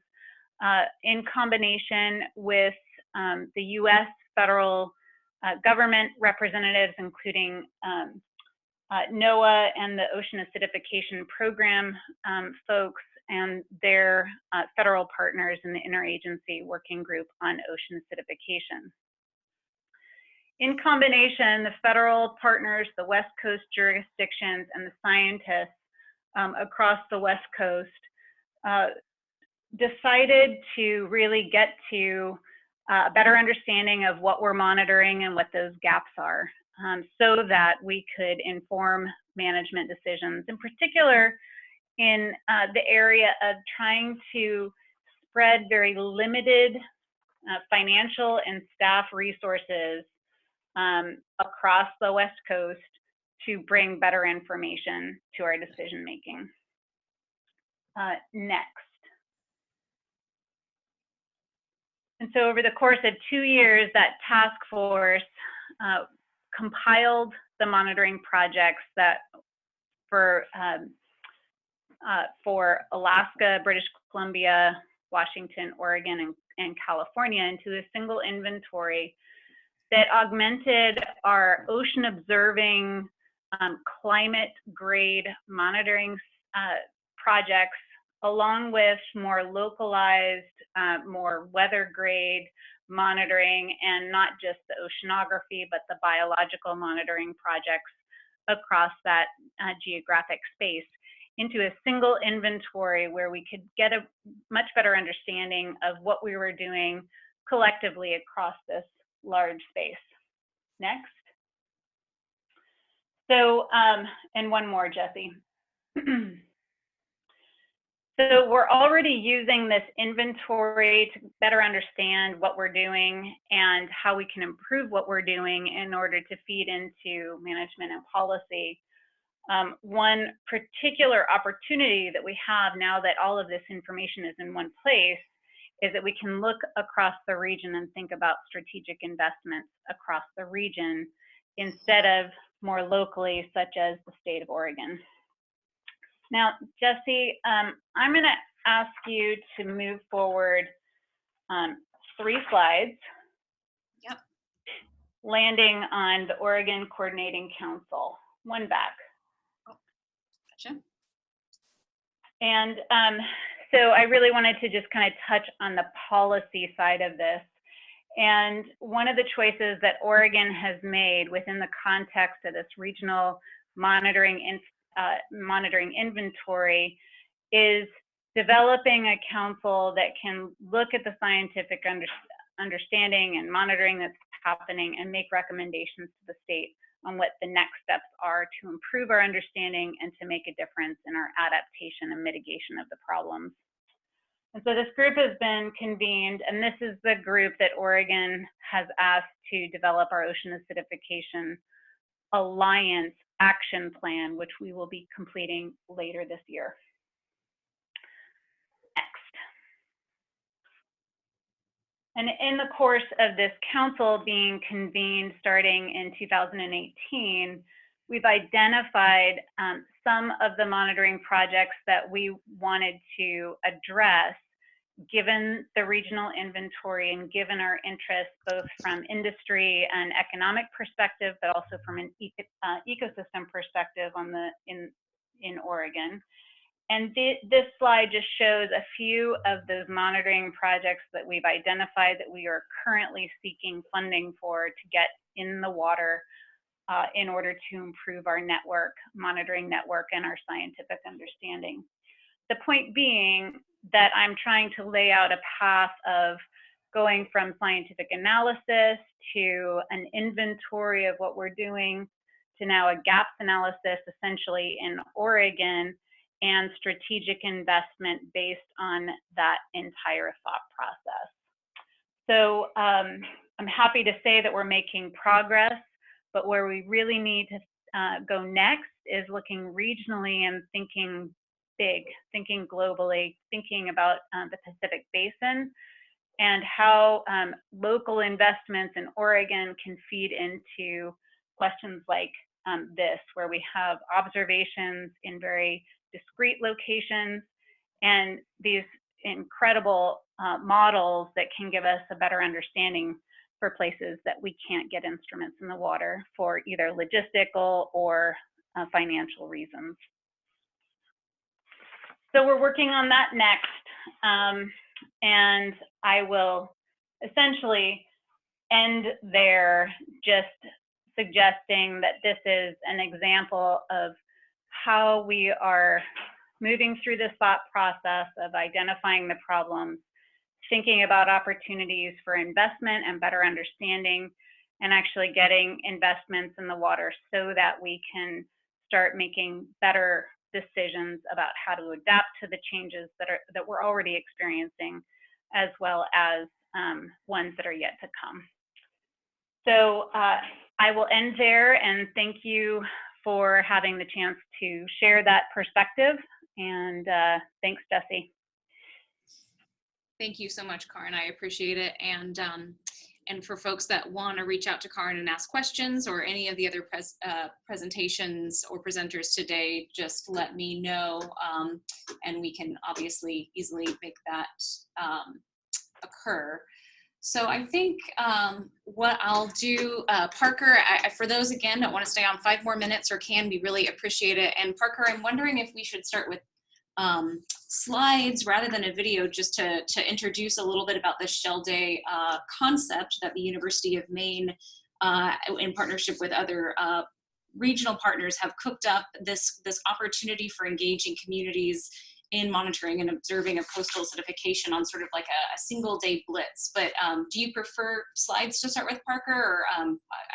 in combination with the US federal government representatives, including NOAA and the Ocean Acidification Program folks and their federal partners in the Interagency Working Group on Ocean Acidification. In combination, the federal partners, the West Coast jurisdictions, and the scientists across the West Coast decided to really get to a better understanding of what we're monitoring and what those gaps are, so that we could inform management decisions, in particular in the area of trying to spread very limited financial and staff resources across the West Coast to bring better information to our decision making. Next. And so over the course of 2 years, that task force compiled the monitoring projects that for Alaska, British Columbia, Washington, Oregon, and California into a single inventory that augmented our ocean observing climate grade monitoring projects, along with more localized, more weather grade monitoring, and not just the oceanography, but the biological monitoring projects across that geographic space into a single inventory where we could get a much better understanding of what we were doing collectively across this large space. Next. So, and one more, Jesse. So we're already using this inventory to better understand what we're doing and how we can improve what we're doing in order to feed into management and policy. One particular opportunity that we have now that all of this information is in one place is that we can look across the region and think about strategic investments across the region instead of more locally, such as the state of Oregon. Now, Jesse, I'm going to ask you to move forward 3 slides. Yep. Landing on the Oregon Coordinating Council. One back. Oh, gotcha. And so I really wanted to just kind of touch on the policy side of this. And one of the choices that Oregon has made within the context of this regional monitoring inventory is developing a council that can look at the scientific understanding and monitoring that's happening and make recommendations to the state on what the next steps are to improve our understanding and to make a difference in our adaptation and mitigation of the problems. And so this group has been convened, and this is the group that Oregon has asked to develop our Ocean Acidification Alliance action plan, which we will be completing later this year. Next. And in the course of this council being convened starting in 2018, we've identified some of the monitoring projects that we wanted to address given the regional inventory and given our interests both from industry and economic perspective, but also from an ecosystem perspective on in Oregon. And this slide just shows a few of those monitoring projects that we've identified that we are currently seeking funding for to get in the water in order to improve our network, monitoring network, and our scientific understanding. The point being that I'm trying to lay out a path of going from scientific analysis to an inventory of what we're doing to now a gaps analysis essentially in Oregon and strategic investment based on that entire thought process. So I'm happy to say that we're making progress, but where we really need to go next is looking regionally and thinking big, thinking globally, thinking about the Pacific Basin and how local investments in Oregon can feed into questions like this, where we have observations in very discrete locations and these incredible models that can give us a better understanding for places that we can't get instruments in the water for either logistical or financial reasons. So we're working on that next, and I will essentially end there, just suggesting that this is an example of how we are moving through this thought process of identifying the problems, thinking about opportunities for investment and better understanding, and actually getting investments in the water so that we can start making better decisions about how to adapt to the changes that we're already experiencing, as well as ones that are yet to come. So I will end there, and thank you for having the chance to share that perspective. And thanks, Jesse. Thank you so much, Karin. I appreciate it. And for folks that want to reach out to Karin and ask questions, or any of the other presentations or presenters today, just let me know, and we can obviously easily make that occur. So I think what I'll do, Parker, for those again that want to stay on 5 more minutes or can, we really appreciate it. And Parker, I'm wondering if we should start with slides rather than a video, just to introduce a little bit about the Shell Day concept that the University of Maine, in partnership with other regional partners, have cooked up this opportunity for engaging communities in monitoring and observing of coastal acidification on sort of like a single day blitz. But do you prefer slides to start with, Parker, or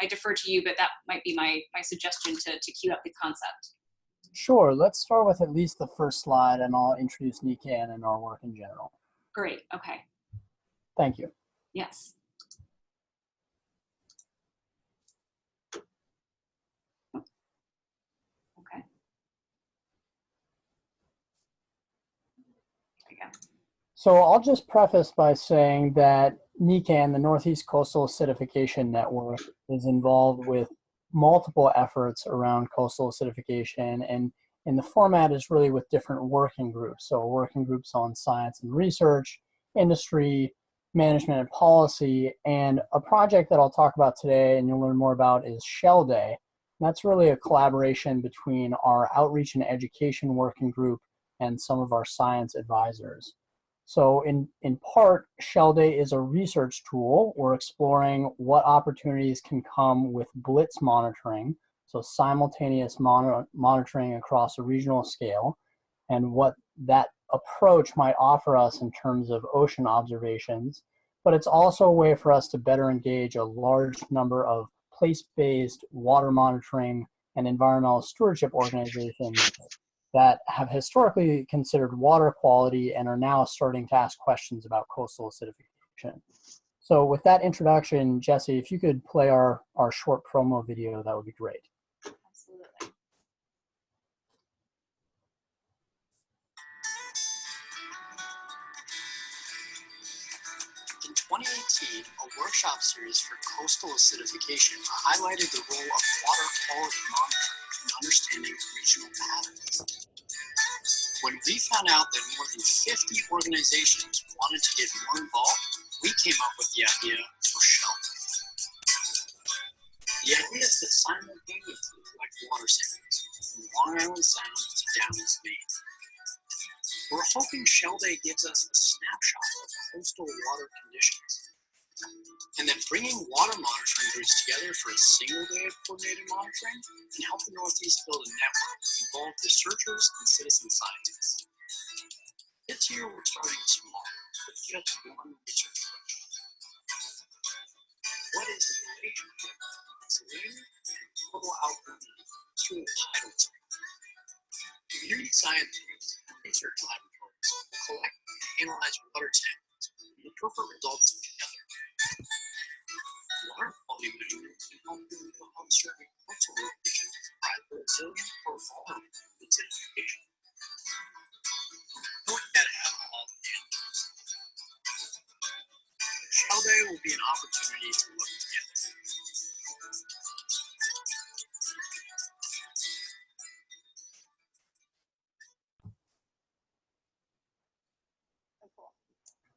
I defer to you, but that might be my suggestion to cue up the concept. Sure, let's start with at least the first slide, and I'll introduce NECAN and our work in general. Great, okay. Thank you. Yes. Okay. So I'll just preface by saying that NECAN, the Northeast Coastal Acidification Network, is involved with multiple efforts around coastal acidification, and the format is really with different working groups. So working groups on science and research, industry, management and policy, and a project that I'll talk about today and you'll learn more about is Shell Day. And that's really a collaboration between our outreach and education working group and some of our science advisors. So in part, Shell Day is a research tool. We're exploring what opportunities can come with blitz monitoring, so simultaneous monitoring across a regional scale, and what that approach might offer us in terms of ocean observations. But it's also a way for us to better engage a large number of place-based water monitoring and environmental stewardship organizations that have historically considered water quality and are now starting to ask questions about coastal acidification. So with that introduction, Jesse, if you could play our short promo video, that would be great. Absolutely. In 2018, a workshop series for coastal acidification highlighted the role of water quality monitoring in understanding regional patterns. When we found out that more than 50 organizations wanted to get more involved, we came up with the idea for Shell Day. The idea is to simultaneously collect water samples from Long Island Sound to Downey's Maine. We're hoping Shell Day gives us a snapshot of coastal water conditions, and that bringing water monitoring groups together for a single day of coordinated monitoring can help the Northeast build a network involved researchers and citizen scientists. This year we're starting small with just one research question. saline and total output through tidal cycle. Community scientists and research laboratories will collect and analyze water samples and interpret results together. Water quality measurements can help you know how certain coastal locations thrive resilient or vulnerable to acidification. Don't yet have all the answers. Shell Day will be an opportunity to look together.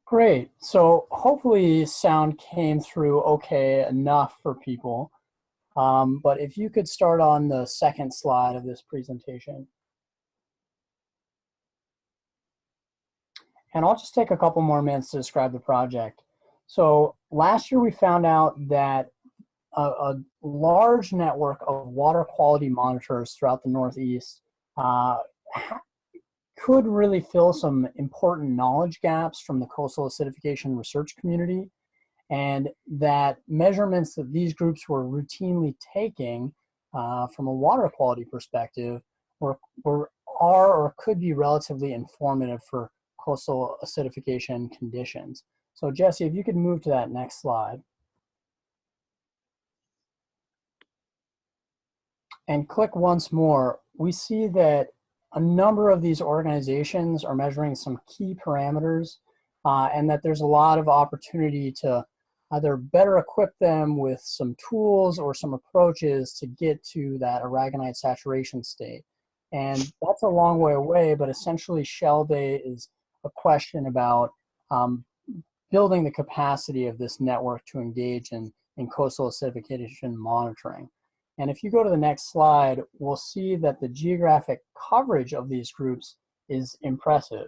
Great. So hopefully sound came through okay enough for people. But if you could start on the second slide of this presentation. And I'll just take a couple more minutes to describe the project. So last year we found out that a large network of water quality monitors throughout the Northeast could really fill some important knowledge gaps from the coastal acidification research community, and that measurements that these groups were routinely taking from a water quality perspective are or could be relatively informative for coastal acidification conditions. So Jesse, if you could move to that next slide. And click once more, we see that a number of these organizations are measuring some key parameters and that there's a lot of opportunity to either better equip them with some tools or some approaches to get to that aragonite saturation state. And that's a long way away, but essentially Shell Day is a question about building the capacity of this network to engage in coastal acidification monitoring. And if you go to the next slide, we'll see that the geographic coverage of these groups is impressive.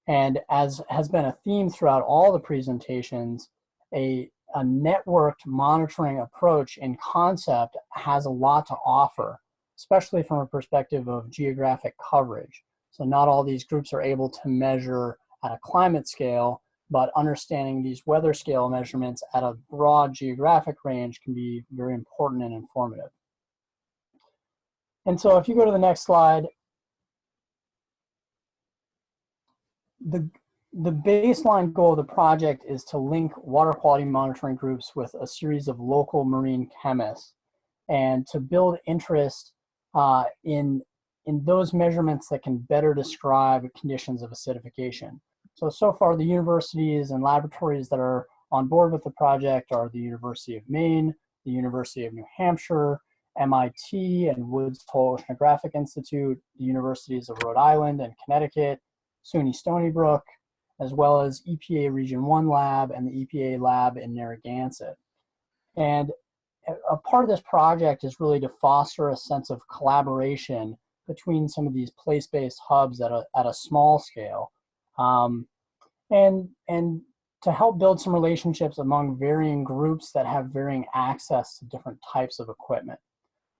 And as has been a theme throughout all the presentations, a networked monitoring approach in concept has a lot to offer, especially from a perspective of geographic coverage. So not all these groups are able to measure at a climate scale, but understanding these weather scale measurements at a broad geographic range can be very important and informative. And so if you go to the next slide, the baseline goal of the project is to link water quality monitoring groups with a series of local marine chemists and to build interest in those measurements that can better describe conditions of acidification. So far the universities and laboratories that are on board with the project are the University of Maine, the University of New Hampshire, MIT and Woods Hole Oceanographic Institute, the Universities of Rhode Island and Connecticut, SUNY Stony Brook, as well as EPA Region 1 Lab and the EPA Lab in Narragansett. And a part of this project is really to foster a sense of collaboration between some of these place-based hubs at a small scale. And to help build some relationships among varying groups that have varying access to different types of equipment.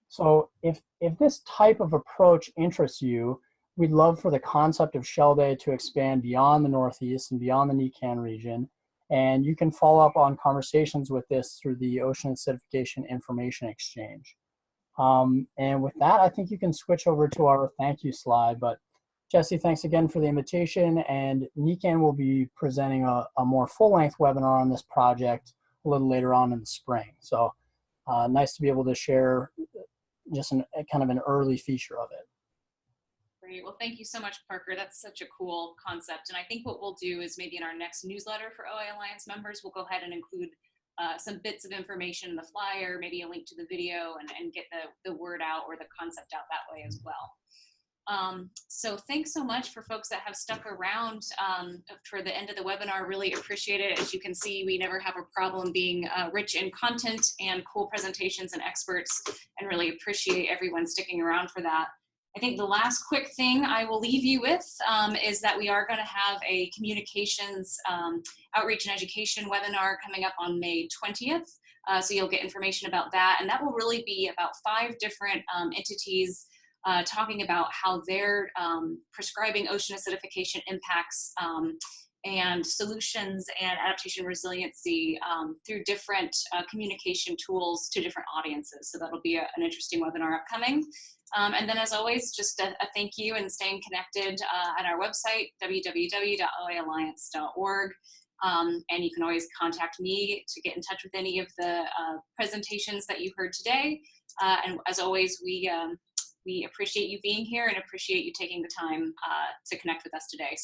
So if this type of approach interests you, we'd love for the concept of Shell Day to expand beyond the Northeast and beyond the NECAN region. And you can follow up on conversations with this through the Ocean Acidification Information Exchange. And with that, I think you can switch over to our thank you slide. But Jesse, thanks again for the invitation. And NECAN will be presenting a more full-length webinar on this project a little later on in the spring. So nice to be able to share just kind of an early feature of it. Great. Well, thank you so much, Parker. That's such a cool concept. And I think what we'll do is maybe in our next newsletter for OA Alliance members, we'll go ahead and include some bits of information in the flyer, maybe a link to the video and get the word out or the concept out that way as well. So thanks so much for folks that have stuck around for the end of the webinar. Really appreciate it. As you can see, we never have a problem being rich in content and cool presentations and experts, and really appreciate everyone sticking around for that. I think the last quick thing I will leave you with is that we are going to have a communications outreach and education webinar coming up on May 20th. So you'll get information about that. And that will really be about 5 different entities talking about how their prescribing ocean acidification impacts and solutions and adaptation resiliency through different communication tools to different audiences. So that'll be an interesting webinar upcoming. And then as always, just a thank you and staying connected at our website, www.oaalliance.org. And you can always contact me to get in touch with any of the presentations that you heard today. And as always, we appreciate you being here and appreciate you taking the time to connect with us today. So